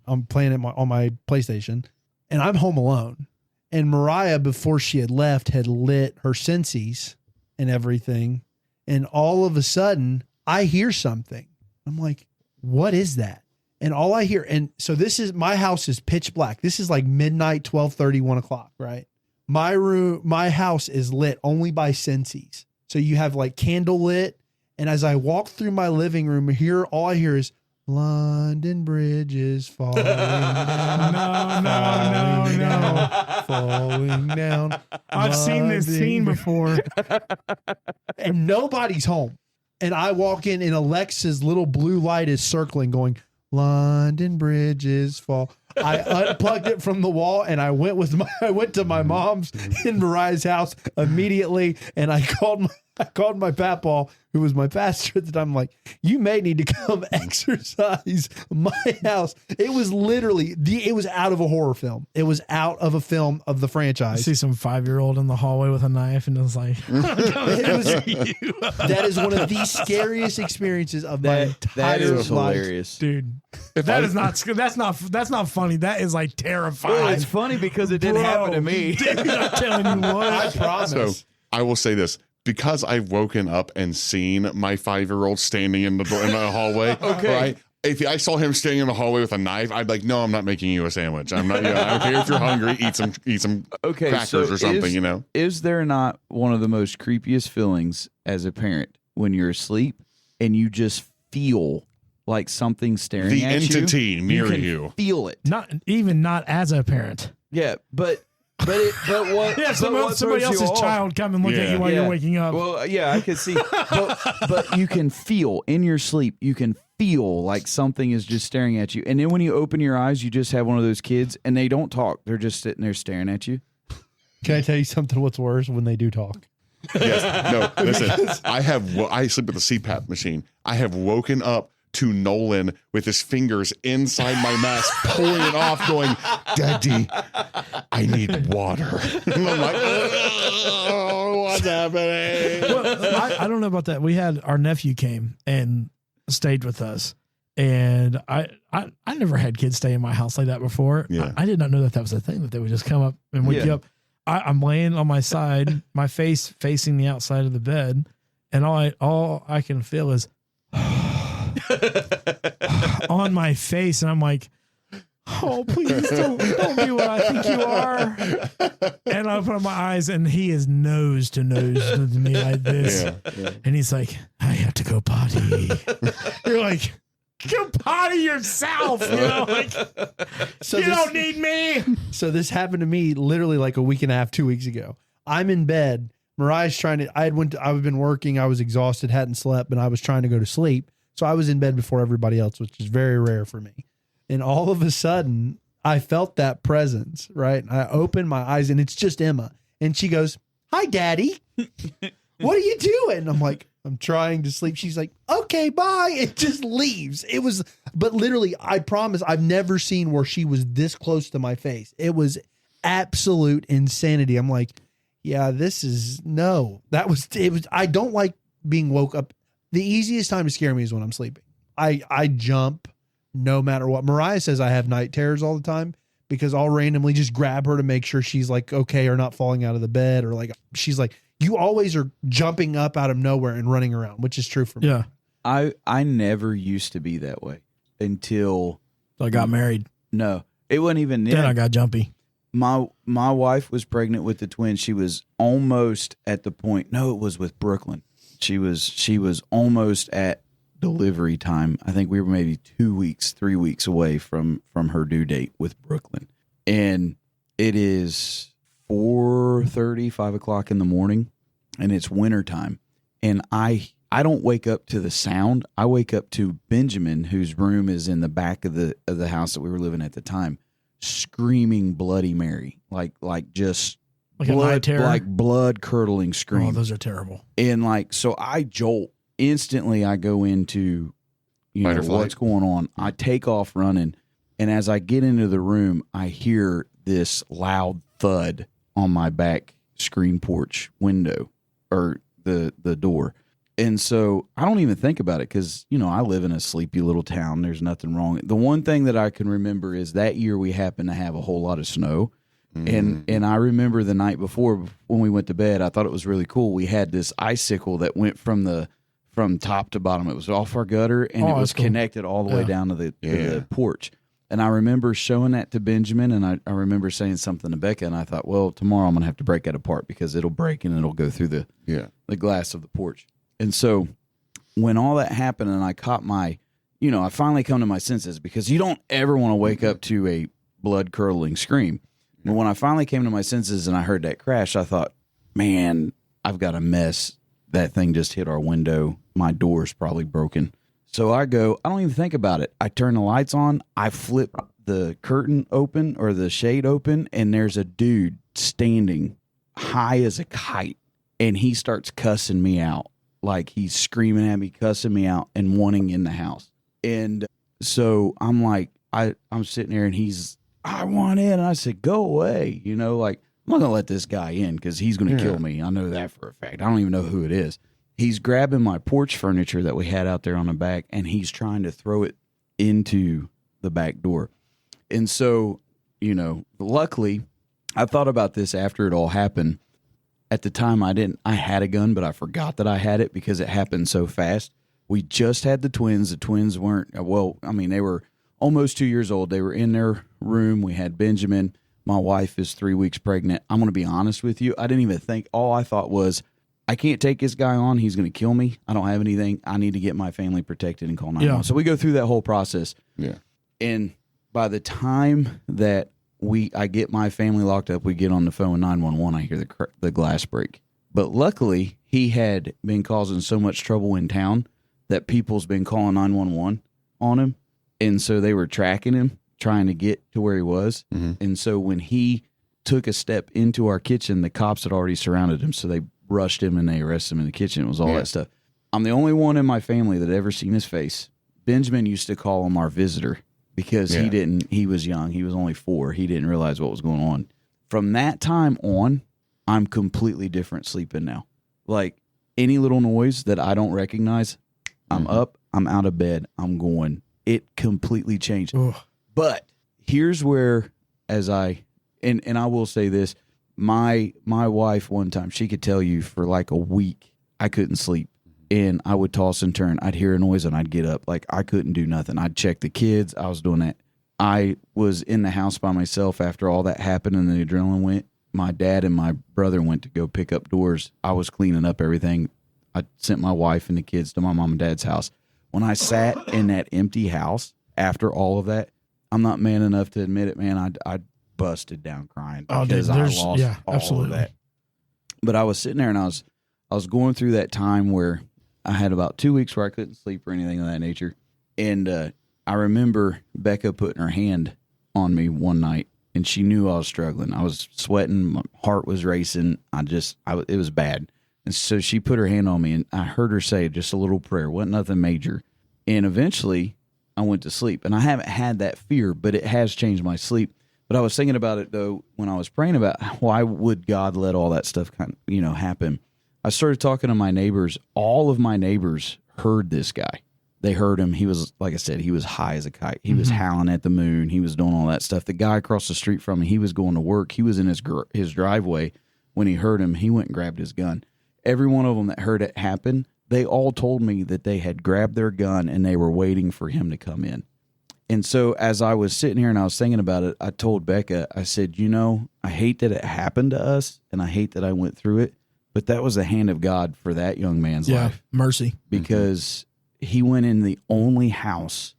Speaker 3: PlayStation, and I'm home alone. And Mariah, before she had left, had lit her Sensies and everything. And all of a sudden, I hear something. I'm like, what is that? And all I hear, and so my house is pitch black. This is like midnight, 12:30, 1 o'clock, right? My house is lit only by Sensies. So you have like candle lit. And as I walk through my living room here, all I hear is London Bridge is falling down.
Speaker 1: No.
Speaker 3: Falling down.
Speaker 1: I've seen this
Speaker 3: London
Speaker 1: scene
Speaker 3: Bridge.
Speaker 1: before.
Speaker 3: And nobody's home. And I walk in, and Alexa's little blue light is circling, going, London Bridge is fall. I unplugged it from the wall, and I went to my mom's in Mariah's house immediately, and I called my papaw, who was my pastor at the time. I'm like, you may need to come exercise my house. It was literally it was out of a horror film. It was out of a film of the
Speaker 1: I
Speaker 3: franchise.
Speaker 1: see some 5-year-old in the hallway with a knife, and it's like,
Speaker 3: That is one of the scariest experiences of my
Speaker 2: That
Speaker 3: entire
Speaker 2: is
Speaker 3: life.
Speaker 2: hilarious.
Speaker 1: dude,
Speaker 4: If
Speaker 1: that
Speaker 4: I-
Speaker 1: is not that's not funny. That is like
Speaker 2: Well,
Speaker 1: terrifying.
Speaker 2: it's funny because it didn't happen to me.
Speaker 1: Dude, I'm telling you
Speaker 3: I
Speaker 1: what.
Speaker 3: promise.
Speaker 4: So I will say this. Because I've woken up and seen my 5-year-old standing in the hallway, right? If I saw him standing in the hallway with a knife, I'd be like, no, I'm not making you a sandwich. I'm not. I don't care if you're hungry. Eat some
Speaker 2: Okay,
Speaker 4: crackers
Speaker 2: so
Speaker 4: or something.
Speaker 2: Is there not one of the most creepiest feelings as a parent when you're asleep and you just feel like something staring
Speaker 4: The
Speaker 2: at you?
Speaker 4: entity near
Speaker 2: can
Speaker 4: you.
Speaker 2: Feel it.
Speaker 1: Not as a parent.
Speaker 2: Yeah, but what?
Speaker 1: Yeah,
Speaker 2: but what
Speaker 1: somebody
Speaker 2: throws you
Speaker 1: else's
Speaker 2: off-
Speaker 1: child come and look at
Speaker 4: Yeah.
Speaker 1: you while you're waking up.
Speaker 2: Well, yeah, I could see, but you can feel in your sleep. You can feel like something is just staring at you, and then when you open your eyes, you just have one of those kids, and they don't talk. They're just sitting there staring at you.
Speaker 3: Can I tell you something? What's worse when they do talk?
Speaker 4: Yes. No. Listen. I sleep with a CPAP machine. I have woken up to Nolan with his fingers inside my mask, pulling it off, going, "Daddy, I need water." And I'm like, "Oh, what's happening?"
Speaker 1: Well, I don't know about that. We had our nephew came and stayed with us, and I never had kids stay in my house like that before.
Speaker 4: Yeah.
Speaker 1: I did not know that was a thing, that they would just come up and wake
Speaker 2: Yeah.
Speaker 1: you up. I'm laying on my side, my face facing the outside of the bed, and all I can feel is on my face, and I'm like, oh, please don't be what I think you are. And I open up my eyes, and he is nose to nose with me like this.
Speaker 4: Yeah.
Speaker 1: And he's like, I have to go potty. You're like, go potty yourself. You know, like,
Speaker 3: So
Speaker 1: you
Speaker 3: this-
Speaker 1: don't need me.
Speaker 3: So this happened to me literally like a week and a half, 2 weeks ago. I'm in bed. Mariah's trying to. I've been working. I was exhausted, hadn't slept, and I was trying to go to sleep. So I was in bed before everybody else, which is very rare for me. And all of a sudden, I felt that presence. Right. And I opened my eyes, and it's just Emma, and she goes, "Hi, Daddy. What are you doing?" And I'm like, "I'm trying to sleep." She's like, "Okay, bye." It just leaves. It was, but literally, I promise, I've never seen where she was this close to my face. It was absolute insanity. I'm like, yeah, that was, I don't like being woke up. The easiest time to scare me is when I'm sleeping. I jump no matter what. Mariah says I have night terrors all the time because I'll randomly just grab her to make sure she's like okay or not falling out of the bed, or like she's like, you always are jumping up out of nowhere and running around, which is true for me.
Speaker 1: Yeah.
Speaker 2: I never used to be that way until
Speaker 1: So I got married.
Speaker 2: no, it wasn't even
Speaker 1: Then I
Speaker 2: then.
Speaker 1: got jumpy.
Speaker 2: My wife was pregnant with the twins. She was almost at the point. No, it was with Brooklyn. She was almost at delivery time. I think we were maybe 2 weeks, 3 weeks away from her due date with Brooklyn. And it is 4 4:30, 5 o'clock in the morning, and it's wintertime. And I don't wake up to the sound. I wake up to Benjamin, whose room is in the back of the house that we were living at the time, screaming Bloody Mary, like just
Speaker 1: Like a night terror?
Speaker 2: like blood curdling scream.
Speaker 1: Oh, those are terrible.
Speaker 2: And like, so I jolt instantly. I go into,
Speaker 4: Fight or flight.
Speaker 2: what's going on. I take off running, and as I get into the room, I hear this loud thud on my back screen porch window, or the door. And so I don't even think about it because, I live in a sleepy little town. There's nothing wrong. The one thing that I can remember is that year we happened to have a whole lot of snow. And I remember the night before when we went to bed, I thought it was really cool. We had this icicle that went from top to bottom. It was off our gutter, and it was
Speaker 1: that's cool.
Speaker 2: connected all the way down to the
Speaker 4: Yeah.
Speaker 2: porch. And I remember showing that to Benjamin, and I remember saying something to Becca, and I thought, well, tomorrow I'm going to have to break that apart because it'll break and it'll go through the glass of the porch. And so when all that happened and I caught I finally come to my senses, because you don't ever want to wake up to a blood curdling scream. But when I finally came to my senses and I heard that crash, I thought, man, I've got a mess. That thing just hit our window. My door's probably broken. So I don't even think about it. I turn the lights on. I flip the curtain open, or the shade open, and there's a dude standing high as a kite, and he starts cussing me out. Like, he's screaming at me, cussing me out, and wanting in the house. And so I'm like, I'm sitting there, and I want in. And I said, go away. I'm not going to let this guy in because he's going to kill me. I know that for a fact. I don't even know who it is. He's grabbing my porch furniture that we had out there on the back, and he's trying to throw it into the back door. And so, luckily, I thought about this after it all happened. At the time, I had a gun, but I forgot that I had it because it happened so fast. We just had the twins. The twins weren't, they were almost 2 years old. They were in their room. We had Benjamin. My wife is 3 weeks pregnant. I'm going to be honest with you. I didn't even think. All I thought was, I can't take this guy on. He's going to kill me. I don't have anything. I need to get my family protected and call 911.
Speaker 1: Yeah.
Speaker 2: So we go through that whole process.
Speaker 4: Yeah.
Speaker 2: And by the time that I get my family locked up, we get on the phone with 911, I hear the glass break. But luckily, he had been causing so much trouble in town that people's been calling 911 on him. And so they were tracking him, trying to get to where he was.
Speaker 4: Mm-hmm.
Speaker 2: And so when he took a step into our kitchen, the cops had already surrounded him. So they rushed him and they arrested him in the kitchen. It was all that stuff. I'm the only one in my family that ever seen his face. Benjamin used to call him our visitor because he was young. He was only 4. He didn't realize what was going on. From that time on, I'm completely different sleeping now. Like, any little noise that I don't recognize, I'm up, I'm out of bed, I'm going. It completely changed.
Speaker 1: Ugh.
Speaker 2: But here's where, and I will say this, my wife one time, she could tell you for like a week, I couldn't sleep. And I would toss and turn. I'd hear a noise and I'd get up. Like, I couldn't do nothing. I'd check the kids. I was doing that. I was in the house by myself after all that happened and the adrenaline went. My dad and my brother went to go pick up doors. I was cleaning up everything. I sent my wife and the kids to my mom and dad's house. When I sat in that empty house after all of that, I'm not man enough to admit it, man. I busted down crying because I lost all
Speaker 1: absolutely.
Speaker 2: of that. But I was sitting there and I was going through that time where I had about 2 weeks where I couldn't sleep or anything of that nature. And I remember Becca putting her hand on me one night, and she knew I was struggling. I was sweating. My heart was racing. It was bad. And so she put her hand on me, and I heard her say just a little prayer. Wasn't nothing major. And eventually I went to sleep. And I haven't had that fear, but it has changed my sleep. But I was thinking about it, though, when I was praying about why would God let all that stuff happen. I started talking to my neighbors. All of my neighbors heard this guy. They heard him. He was, like I said, he was high as a kite. He was howling at the moon. He was doing all that stuff. The guy across the street from me, he was going to work. He was in his driveway. When he heard him, he went and grabbed his gun. Every one of them that heard it happen, they all told me that they had grabbed their gun and they were waiting for him to come in. And so as I was sitting here and I was thinking about it, I told Becca, I said, I hate that it happened to us and I hate that I went through it, but that was the hand of God for that young man's life.
Speaker 1: Mercy.
Speaker 2: Because he went in the only house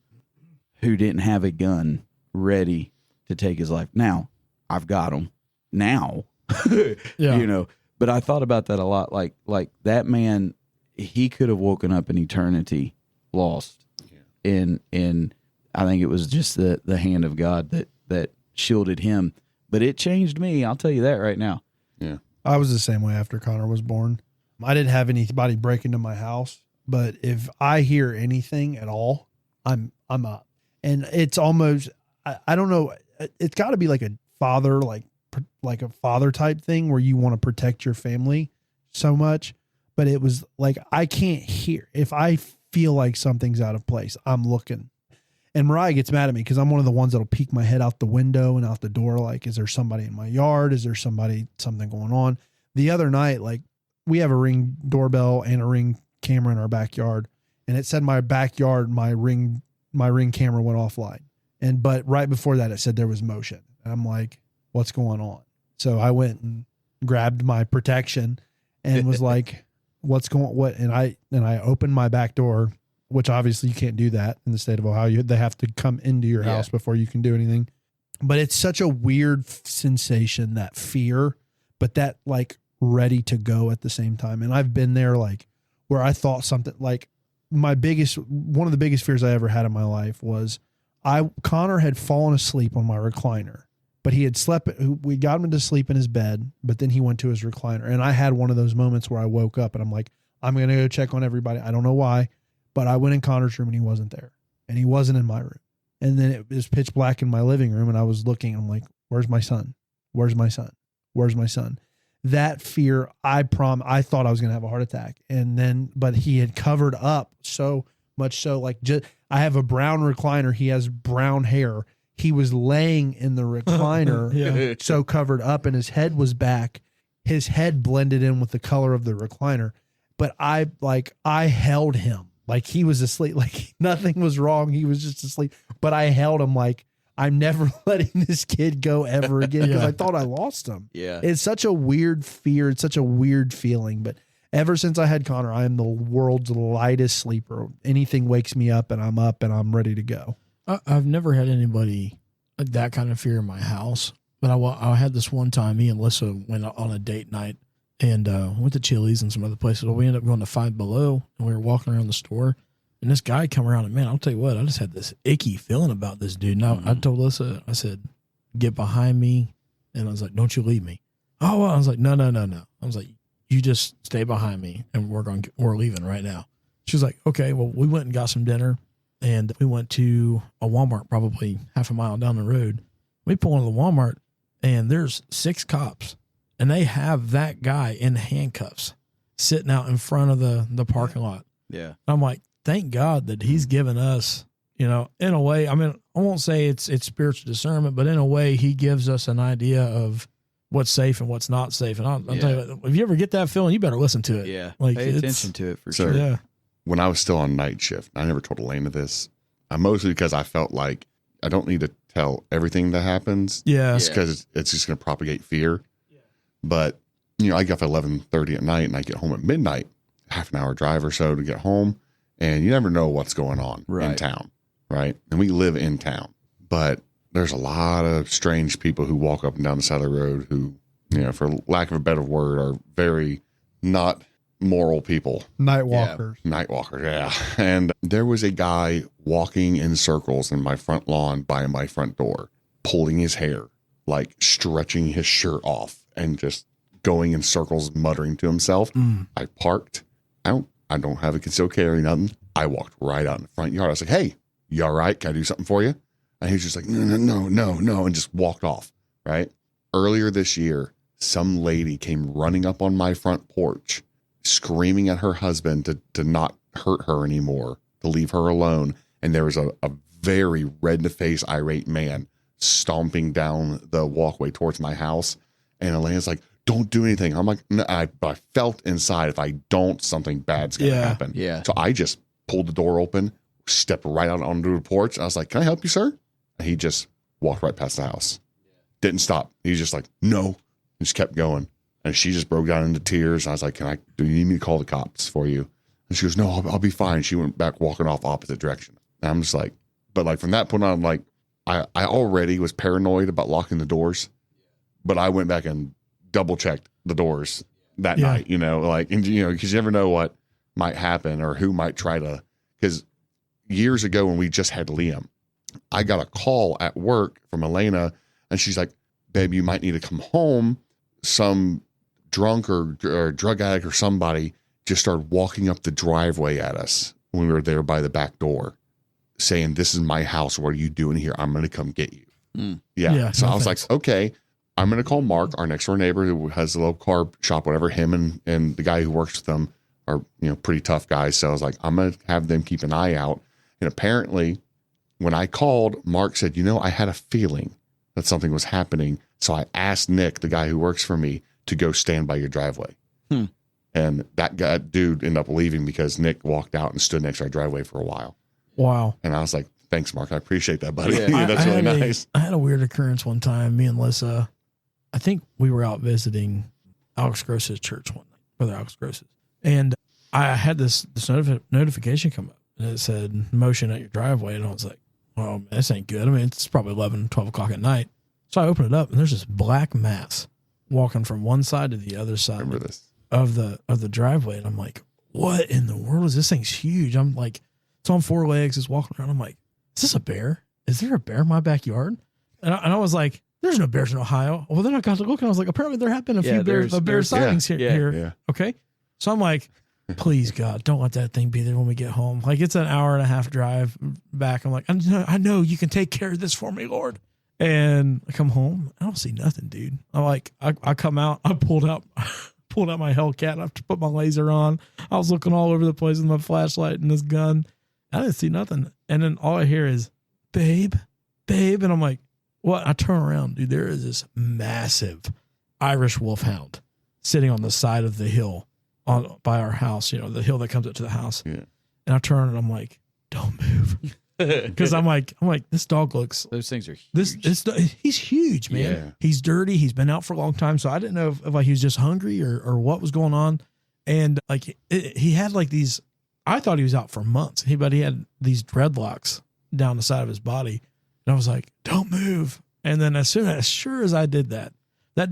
Speaker 2: who didn't have a gun ready to take his life. Now, I've got him. Now,
Speaker 1: Yeah.
Speaker 2: You know, but I thought about that a lot. Like that man, he could have woken up in eternity lost. And I think it was just the hand of God that shielded him. But it changed me. I'll tell you that right now.
Speaker 4: Yeah.
Speaker 3: I was the same way after Connor was born. I didn't have anybody break into my house, but if I hear anything at all, I'm up. And it's almost, I don't know, it's got to be like a father, like a father type thing where you want to protect your family so much. But it was like, I can't hear. If I feel like something's out of place, I'm looking. And Mariah gets mad at me because I'm one of the ones that'll peek my head out the window and out the door. Like, is there somebody in my yard? Is there something going on? The other night, like, we have a Ring doorbell and a Ring camera in our backyard. And it said my backyard, my Ring camera went offline. But right before that, it said there was motion. And I'm like, what's going on? So I went and grabbed my protection and was like, and I opened my back door, which obviously you can't do that in the state of Ohio. They have to come into your house before you can do anything. But it's such a weird sensation, that fear, but that like ready to go at the same time. And I've been there, like, where I thought something, like, one of the biggest fears I ever had in my life was Connor had fallen asleep on my recliner, but he had slept. We got him to sleep in his bed, but then he went to his recliner. And I had one of those moments where I woke up and I'm like, I'm going to go check on everybody. I don't know why, but I went in Connor's room and he wasn't there, and he wasn't in my room. And then it was pitch black in my living room, and I was looking, and I'm like, where's my son? Where's my son? Where's my son? That fear, I thought I was going to have a heart attack. But he had covered up so much so, like, I have a brown recliner. He has brown hair. He was laying in the recliner, so covered up, and his head was back. His head blended in with the color of the recliner. But I held him like he was asleep, like nothing was wrong. He was just asleep. But I held him like, I'm never letting this kid go ever again, because I thought I lost him.
Speaker 2: Yeah.
Speaker 3: It's such a weird fear. It's such a weird feeling. But ever since I had Connor, I am the world's lightest sleeper. Anything wakes me up and I'm up and I'm ready to go.
Speaker 1: I've never had anybody that kind of fear in my house. But I had this one time, me and Lissa went on a date night and went to Chili's and some other places. Well, we ended up going to Five Below, and we were walking around the store. And this guy come around, and man, I'll tell you what, I just had this icky feeling about this dude. Now, I told Lissa, I said, get behind me. And I was like, don't you leave me. Oh, well. I was like, no. I was like, you just stay behind me, and we're leaving right now. She was like, okay. Well, we went and got some dinner, and we went to a Walmart probably half a mile down the road. We pull into the Walmart, and there's 6 cops, and they have that guy in handcuffs sitting out in front of the parking lot.
Speaker 2: Yeah.
Speaker 1: I'm like, thank God that he's given us, in a way, I mean, I won't say it's spiritual discernment, but in a way, he gives us an idea of what's safe and what's not safe. And I'll tell you, if you ever get that feeling, you better listen to it.
Speaker 2: Yeah.
Speaker 1: Like,
Speaker 2: pay attention to it for
Speaker 4: So-
Speaker 2: sure.
Speaker 1: Yeah.
Speaker 4: When I was still on night shift, I never told Elena this. Mostly because I felt like I don't need to tell everything that happens.
Speaker 1: Yeah.
Speaker 4: It's because it's just going to propagate fear. But, I get up at 11:30 at night and I get home at midnight, half an hour drive or so to get home. And you never know what's going on in
Speaker 2: Right.
Speaker 4: town, right? And we live in town. But there's a lot of strange people who walk up and down the side of the road who, for lack of a better word, are very not moral people.
Speaker 3: Night walkers.
Speaker 4: Night walkers, yeah. And there was a guy walking in circles in my front lawn by my front door, pulling his hair, like stretching his shirt off and just going in circles, muttering to himself. I parked. I don't have a concealed carry, nothing. I walked right out in the front yard. I was like, hey, you all right? Can I do something for you? And he was just like, no, and just walked off, right? Earlier this year, some lady came running up on my front porch, screaming at her husband to not hurt her anymore, to leave her alone. And there was a very red in the face, irate man stomping down the walkway towards my house. And Elena's like, don't do anything. I'm like, no, I felt inside, if I don't, something bad's going to happen.
Speaker 2: Yeah.
Speaker 4: So I just pulled the door open, stepped right out onto the porch. I was like, can I help you, sir? And he just walked right past the house. Didn't stop. He was just like, no. He just kept going. And she just broke down into tears. I was like, do you need me to call the cops for you? And she goes, no, I'll be fine. She went back walking off opposite direction. And I'm just like, but like from that point on, like I already was paranoid about locking the doors, but I went back and double checked the doors that
Speaker 1: Yeah.
Speaker 4: night, like, and because you never know what might happen or who might try to, because years ago when we just had Liam, I got a call at work from Elena and she's like, babe, you might need to come home. Some drunk or drug addict or somebody just started walking up the driveway at us when we were there by the back door saying, this is my house. What are you doing here? I'm going to come get you. Yeah.
Speaker 1: Yeah,
Speaker 4: So
Speaker 1: no
Speaker 4: I was
Speaker 1: thanks.
Speaker 4: like, okay, I'm going to call Mark, our next door neighbor who has a little car shop, whatever. Him and the guy who works with them are, pretty tough guys. So I was like, I'm going to have them keep an eye out. And apparently when I called, Mark said, I had a feeling that something was happening. So I asked Nick, the guy who works for me, to go stand by your driveway. And that dude ended up leaving because Nick walked out and stood next to our driveway for a while.
Speaker 1: Wow.
Speaker 4: And I was like, thanks, Mark. I appreciate that, buddy.
Speaker 2: Yeah.
Speaker 4: That's
Speaker 1: I
Speaker 4: really
Speaker 1: had
Speaker 4: nice.
Speaker 1: I had a weird occurrence one time. Me and Lissa, I think we were out visiting Alex Gross's church one night, Brother Alex Gross's. And I had this notification come up and it said motion at your driveway. And I was like, well, this ain't good. I mean, it's probably 11, 12 o'clock at night. So I opened it up and there's this black mass walking from one side to the other side
Speaker 4: Remember this.
Speaker 1: of the driveway. And I'm like, what in the world is this? Thing's huge. I'm like, it's on four legs. It's walking around. I'm like, is this a bear? Is there a bear in my backyard? And I was like, there's no bears in Ohio. Well, then I got to look and I was like, apparently there have been a few bear
Speaker 2: there's-
Speaker 1: sightings here.
Speaker 4: Yeah.
Speaker 1: Okay. So I'm like, please God, don't let that thing be there when we get home. Like it's an hour and a half drive back. I'm like, I know you can take care of this for me, Lord. And I come home. I don't see nothing, dude. I'm like, I come out. I pulled out my Hellcat. I put my laser on. I was looking all over the place with my flashlight and this gun. I didn't see nothing. And then all I hear is, babe. And I'm like, what? I turn around, dude. There is this massive Irish wolfhound sitting on the side of the hill by our house, the hill that comes up to the house.
Speaker 4: Yeah.
Speaker 1: And I turn and I'm like, don't move. Because I'm like, this dog looks,
Speaker 2: Those things are huge.
Speaker 1: he's huge, man.
Speaker 4: Yeah.
Speaker 1: He's dirty. He's been out for a long time. So I didn't know if he was just hungry or what was going on. And like, he had like these, I thought he was out for months, but he had these dreadlocks down the side of his body. And I was like, don't move. And then as sure as I did that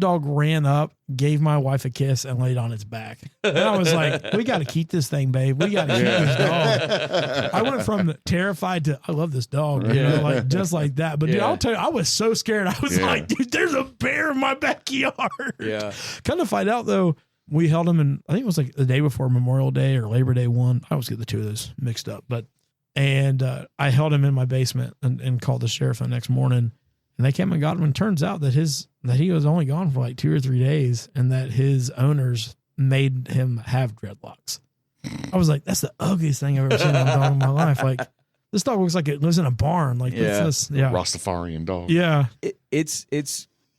Speaker 1: dog ran up, gave my wife a kiss and laid on its back. And I was like, we got to keep this thing, babe. We got to keep this dog. I went from terrified to, I love this dog, like just like that. But dude,
Speaker 2: Yeah.
Speaker 1: I'll tell you, I was so scared. I was like, dude, there's a bear in my backyard.
Speaker 2: Yeah.
Speaker 1: Kind of find out though, we held him in, I think it was like the day before Memorial Day or Labor Day 1. I always get the two of those mixed up. And I held him in my basement and called the sheriff the next morning. And they came and got him. And turns out that he was only gone for like 2 or 3 days and that his owners made him have dreadlocks. I was like, that's the ugliest thing I've ever seen on a dog in my life. Like, this dog looks like it lives in a barn. Like,
Speaker 2: Yeah.
Speaker 4: Rastafarian dog.
Speaker 1: Yeah.
Speaker 2: It's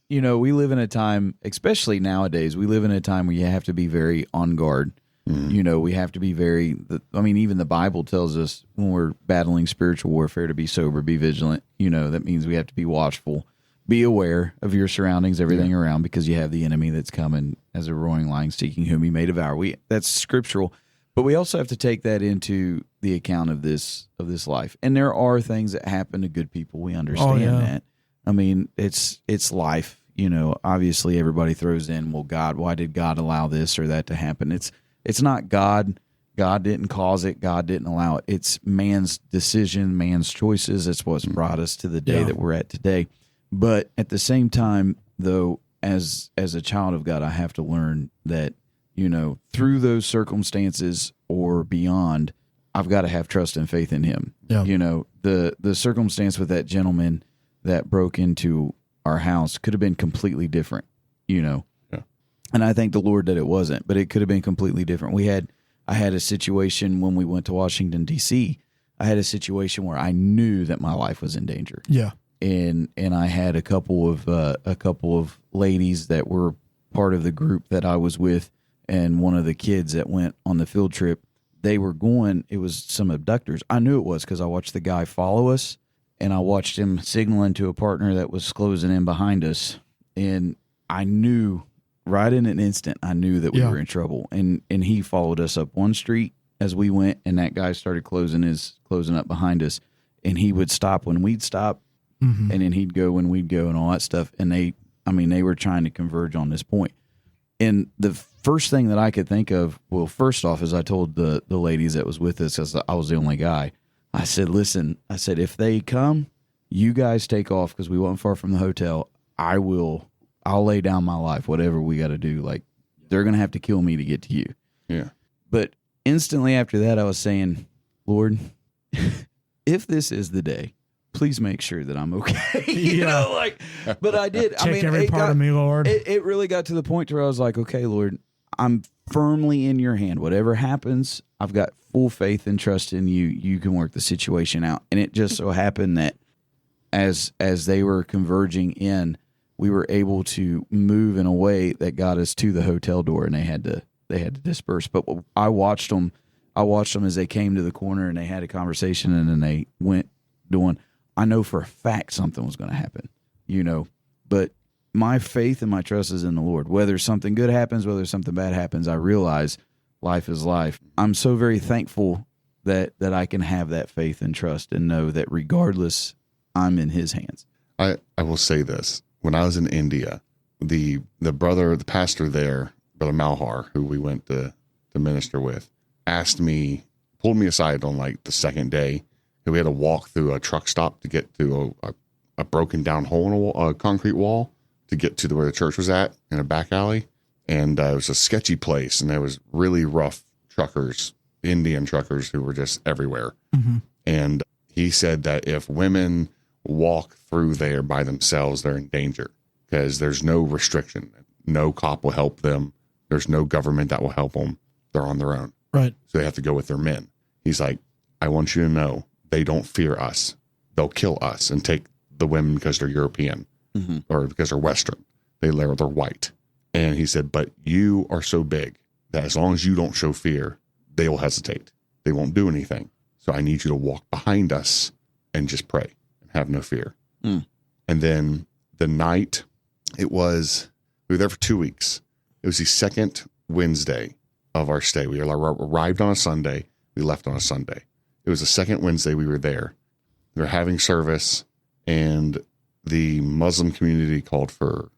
Speaker 2: we live in a time, especially nowadays, we live in a time where you have to be very on guard. We have to be even the Bible tells us when we're battling spiritual warfare to be sober, be vigilant. That means we have to be watchful, be aware of your surroundings, everything around, because you have the enemy that's coming as a roaring lion seeking whom he may devour. That's scriptural, but we also have to take that into the account of this life. And there are things that happen to good people. We understand that. I mean, it's life. Obviously everybody throws in, well, God, why did God allow this or that to happen? It's not God. God didn't cause it. God didn't allow it. It's man's decision, man's choices. That's what's brought us to the day that we're at today. But at the same time, though, as a child of God, I have to learn that, through those circumstances or beyond, I've got to have trust and faith in him.
Speaker 1: Yeah.
Speaker 2: The circumstance with that gentleman that broke into our house could have been completely different, And I thank the Lord that it wasn't, but it could have been completely different. I had a situation when we went to Washington, D.C. I had a situation where I knew that my life was in danger.
Speaker 1: Yeah.
Speaker 2: And I had a couple of ladies that were part of the group that I was with, and one of the kids that went on the field trip, they were going, it was some abductors. I knew it was because I watched the guy follow us, and I watched him signaling to a partner that was closing in behind us. And I knew right in an instant, I knew that we were in trouble. And he followed us up one street as we went, and that guy started closing up behind us. And he would stop when we'd stop, and then he'd go when we'd go and all that stuff. And they were trying to converge on this point. And the first thing that I could think of, well, first off, is I told the ladies that was with us, as I was the only guy, I said, listen, I said, if they come, you guys take off because we weren't far from the hotel. I'll lay down my life, whatever we got to do. Like, they're going to have to kill me to get to you.
Speaker 4: Yeah.
Speaker 2: But instantly after that, I was saying, Lord, if this is the day, please make sure that I'm okay. You know, like, but I did.
Speaker 1: Check every part of me, Lord.
Speaker 2: It really got to the point where I was like, okay, Lord, I'm firmly in your hand. Whatever happens, I've got full faith and trust in you. You can work the situation out. And it just so happened that as they were converging in, we were able to move in a way that got us to the hotel door, and they had to disperse. But I watched them as they came to the corner, and they had a conversation, and then they went doing. I know for a fact something was going to happen, you know, but my faith and my trust is in the Lord. Whether something good happens, whether something bad happens, I realize life is life. I'm so very thankful that I can have that faith and trust and know that regardless, I'm in his hands.
Speaker 4: I will say this. When I was in India, the pastor there, Brother Malhar, who we went to minister with, pulled me aside on like the second day. And we had to walk through a truck stop to get to a broken down hole in a concrete wall to get to where the church was at in a back alley. And it was a sketchy place, and there was really rough truckers, Indian truckers, who were just everywhere.
Speaker 1: Mm-hmm.
Speaker 4: And he said that if women walk through there by themselves, they're in danger because there's no restriction. No cop will help them. There's no government that will help them. They're on their own.
Speaker 1: Right.
Speaker 4: So they have to go with their men. He's like, I want you to know they don't fear us. They'll kill us and take the women because they're European or because they're Western. They're white. And he said, but you are so big that as long as you don't show fear, they will hesitate. They won't do anything. So I need you to walk behind us and just pray and have no fear.
Speaker 2: Mm.
Speaker 4: And then the night we were there for 2 weeks. It was the second Wednesday of our stay. We arrived on a Sunday. We left on a Sunday. It was the second Wednesday we were there. We were having service, and the Muslim community called for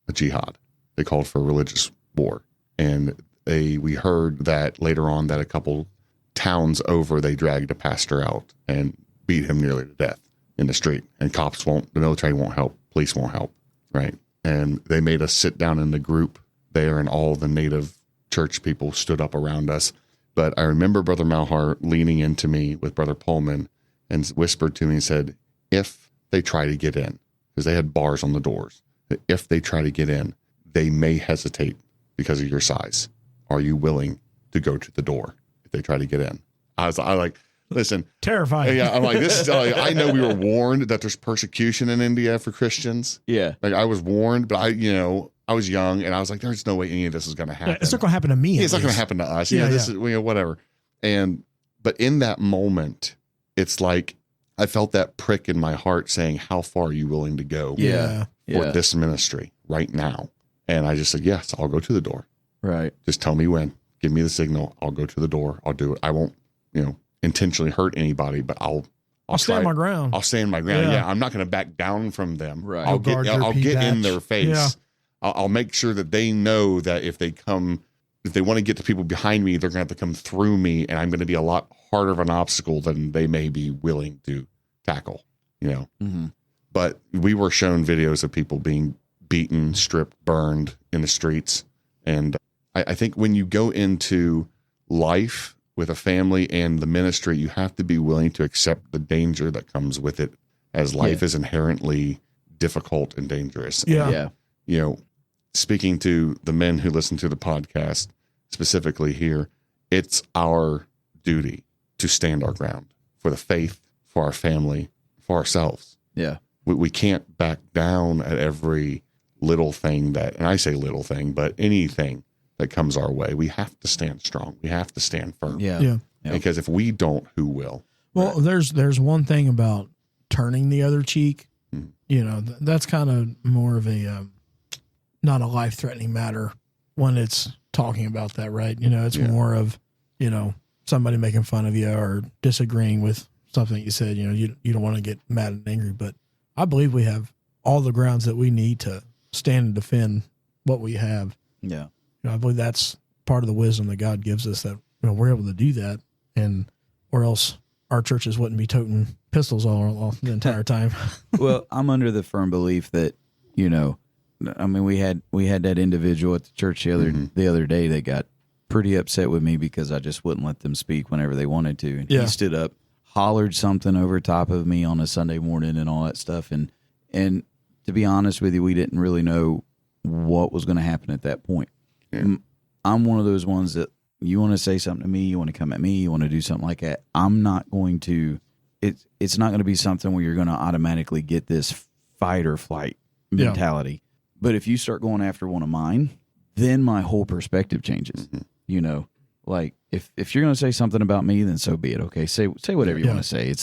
Speaker 4: a jihad. They called for a religious war. And we heard that later on that a couple towns over, they dragged a pastor out and beat him nearly to death in the street. And the military won't help, police won't help, right? And they made us sit down in the group there, and all the native church people stood up around us. But I remember Brother Malhar leaning into me with Brother Pullman and whispered to me and said, if they try to get in, because they had bars on the doors, if they try to get in, they may hesitate because of your size. Are you willing to go to the door if they try to get in? I like, listen.
Speaker 1: Terrifying.
Speaker 4: Yeah, I'm like, this is, I know we were warned that there's persecution in India for Christians.
Speaker 2: Yeah.
Speaker 4: Like, I was warned, but I was young, and I was like, there's no way any of this is going to happen.
Speaker 1: It's not going to happen to me.
Speaker 4: Yeah, it's not going to happen to us. This is whatever. But in that moment, it's like I felt that prick in my heart saying, how far are you willing to go
Speaker 1: Yeah.
Speaker 4: for this ministry right now? And I just said, yes, I'll go to the door.
Speaker 2: Right.
Speaker 4: Just tell me when. Give me the signal. I'll go to the door. I'll do it. I won't, intentionally hurt anybody, but I'll
Speaker 1: stand my ground.
Speaker 4: I'll stand my ground.
Speaker 1: Yeah.
Speaker 4: Yeah, I'm not going to back down from them.
Speaker 2: Right.
Speaker 4: I'll
Speaker 1: guard your
Speaker 4: get in
Speaker 1: P-patch.
Speaker 4: their face.
Speaker 1: Yeah.
Speaker 4: I'll make sure that they know that if they want to get the people behind me, they're going to have to come through me, and I'm going to be a lot harder of an obstacle than they may be willing to tackle,
Speaker 2: Mm-hmm.
Speaker 4: But we were shown videos of people being beaten, stripped, burned in the streets. And I think when you go into life with a family and the ministry, you have to be willing to accept the danger that comes with it, as life is inherently difficult and dangerous.
Speaker 1: Yeah.
Speaker 2: Yeah.
Speaker 4: Speaking to the men who listen to the podcast specifically here, it's our duty to stand our ground for the faith, for our family, for ourselves.
Speaker 2: Yeah.
Speaker 4: We can't back down at every little thing and I say little thing, but anything that comes our way. We have to stand strong. We have to stand firm.
Speaker 2: Yeah.
Speaker 1: Yeah.
Speaker 4: Because if we don't, who will?
Speaker 1: Well, there's one thing about turning the other cheek.
Speaker 4: Mhm.
Speaker 1: That's kind of more of a not a life-threatening matter when it's talking about that, right? It's more of somebody making fun of you or disagreeing with something you said. You don't want to get mad and angry, but I believe we have all the grounds that we need to stand and defend what we have.
Speaker 2: Yeah.
Speaker 1: I believe that's part of the wisdom that God gives us, that we're able to do that, and or else our churches wouldn't be toting pistols all the entire time.
Speaker 2: Well, I'm under the firm belief that, we had that individual at the church the other day that got pretty upset with me because I just wouldn't let them speak whenever they wanted to. And he stood up, hollered something over top of me on a Sunday morning and all that stuff. And to be honest with you, we didn't really know what was going to happen at that point. Yeah. I'm one of those ones that you want to say something to me, you want to come at me, you want to do something like that. I'm not going to, it's not going to be something where you're going to automatically get this fight or flight mentality. Yeah. But if you start going after one of mine, then my whole perspective changes. Like if you're going to say something about me, then so be it. Okay. Say whatever you want to say.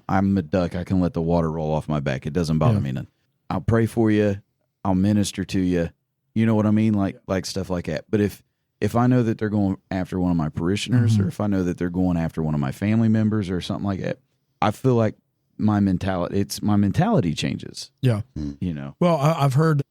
Speaker 2: I'm a duck. I can let the water roll off my back. It doesn't bother me none. I'll pray for you. I'll minister to you. You know what I mean? Like stuff like that. But if I know that they're going after one of my parishioners, or if I know that they're going after one of my family members or something like that, I feel like my mentality changes.
Speaker 1: Yeah. Well, I've heard,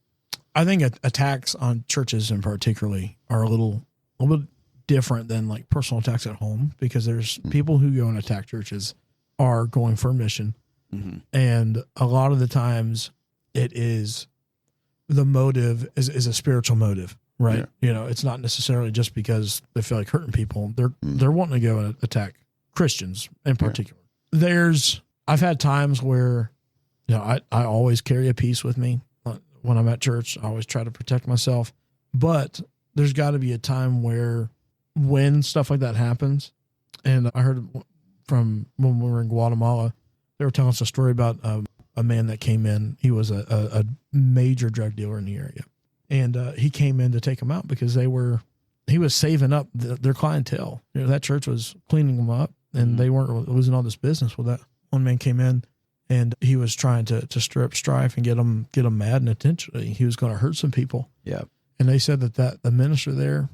Speaker 1: I think attacks on churches in particularly are a little bit different than like personal attacks at home, because there's people who go and attack churches are going for a mission. Mm-hmm. And a lot of the times it is, the motive is a spiritual motive, right? Yeah. It's not necessarily just because they feel like hurting people. They're wanting to go and attack Christians in particular. Yeah. I've had times where, I always carry a piece with me when I'm at church. I always try to protect myself, but there's got to be a time when stuff like that happens. And I heard from when we were in Guatemala, they were telling us a story about a man that came in. He was a major drug dealer in the area, and he came in to take them out because he was saving up their clientele. That church was cleaning them up, and they weren't losing all this business. Well, that one man came in, and he was trying to stir up strife and get them mad, and intentionally he was going to hurt some people. Yeah. And they said that the minister there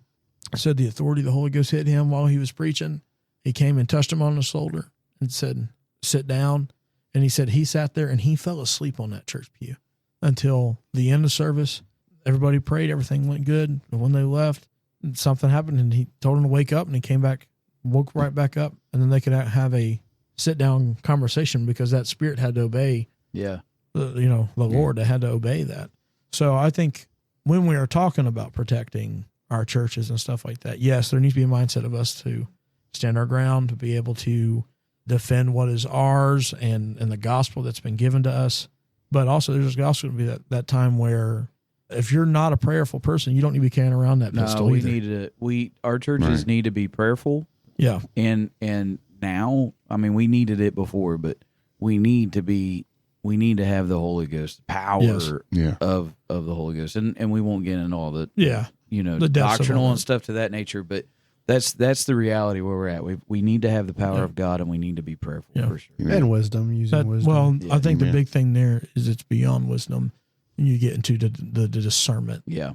Speaker 1: said the authority of the Holy Ghost hit him while he was preaching. He came and touched him on the shoulder and said, "Sit down." And he said he sat there and he fell asleep on that church pew until the end of service. Everybody prayed. Everything went good. And when they left, something happened, and he told him to wake up, and he came back, woke right back up, and then they could have a sit-down conversation because that spirit had to obey. Yeah. The Lord, they had to obey that. So I think when we are talking about protecting our churches and stuff like that, yes, there needs to be a mindset of us to stand our ground, to be able to defend what is ours and the gospel that's been given to us. But also there's also going to be that time where if you're not a prayerful person, you don't need to be carrying around that pistol either.
Speaker 2: Our churches need to be prayerful. Yeah. And now, I mean, we needed it before, but we need to have the Holy Ghost power of the Holy Ghost. And we won't get into all the the doctrinal and stuff to that nature, but that's the reality where we're at. We need to have the power of God, and we need to be prayerful for sure.
Speaker 3: And wisdom, using wisdom.
Speaker 1: Well, I think the big thing there is it's beyond wisdom. You get into the discernment. Yeah.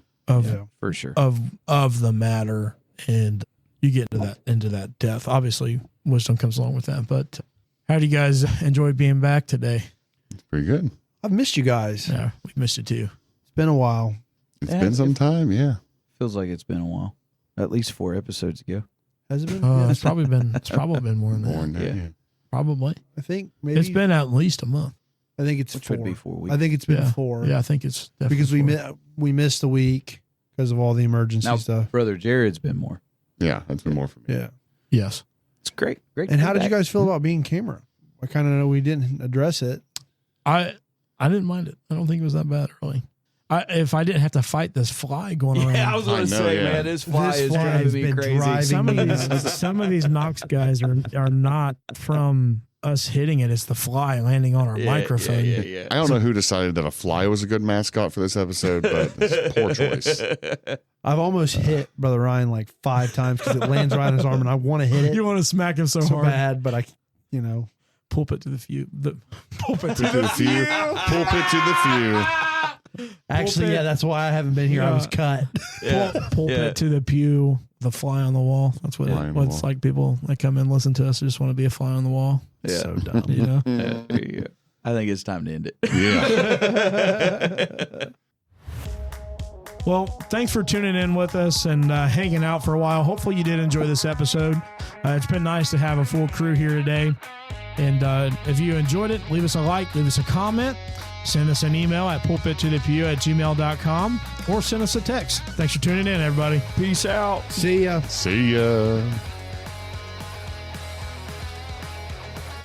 Speaker 1: For sure. Of the matter, and you get into that depth. Obviously, wisdom comes along with that. But how do you guys enjoy being back today?
Speaker 4: It's pretty good.
Speaker 3: I've missed you guys.
Speaker 1: Yeah, we missed you too.
Speaker 3: It's been a while.
Speaker 4: It's been some time, yeah.
Speaker 2: Feels like it's been a while. At least 4 episodes ago.
Speaker 3: Has it been?
Speaker 1: It's probably been more than that.
Speaker 2: Yeah.
Speaker 1: Probably.
Speaker 3: I think maybe
Speaker 1: it's been at least a month.
Speaker 3: I think it's 4.
Speaker 2: Would be 4 weeks.
Speaker 3: I think it's been 4.
Speaker 1: Yeah, I think it's definitely
Speaker 3: because we missed a week because of all the emergency stuff.
Speaker 2: Brother Jared's been more.
Speaker 4: Yeah, that's been more for me.
Speaker 3: Yeah.
Speaker 1: Yes.
Speaker 2: It's great.
Speaker 3: And how did you guys feel about being camera? I kind of know we didn't address it.
Speaker 1: I didn't mind it. I don't think it was that bad, really. If I didn't have to fight this fly going around.
Speaker 2: Yeah, I was going to say, man, this fly is driving me crazy.
Speaker 1: Some of these Knox guys are not from us hitting it. It's the fly landing on our microphone.
Speaker 4: Yeah. I don't know who decided that a fly was a good mascot for this episode, but it's poor choice.
Speaker 3: I've almost hit Brother Ryan like 5 times because it lands right on his arm, and I want to hit it.
Speaker 1: You want to smack him so hard
Speaker 3: bad, but
Speaker 1: pulpit to the few.
Speaker 4: Pulpit to the few. Pulpit to the few.
Speaker 3: Actually, that's why I haven't been here. I was cut.
Speaker 1: Pulpit to the pew, the fly on the wall. That's what it's like. People that come in, listen to us, just want to be a fly on the wall.
Speaker 2: Yeah.
Speaker 3: So dumb.
Speaker 2: There you go. I think it's time to end it.
Speaker 4: Yeah.
Speaker 1: Well, thanks for tuning in with us and hanging out for a while. Hopefully you did enjoy this episode. It's been nice to have a full crew here today. And if you enjoyed it, leave us a like, leave us a comment, send us an email at pulpittothepew@gmail.com or send us a text. Thanks for tuning in, everybody.
Speaker 2: Peace out.
Speaker 3: See ya.
Speaker 4: See ya.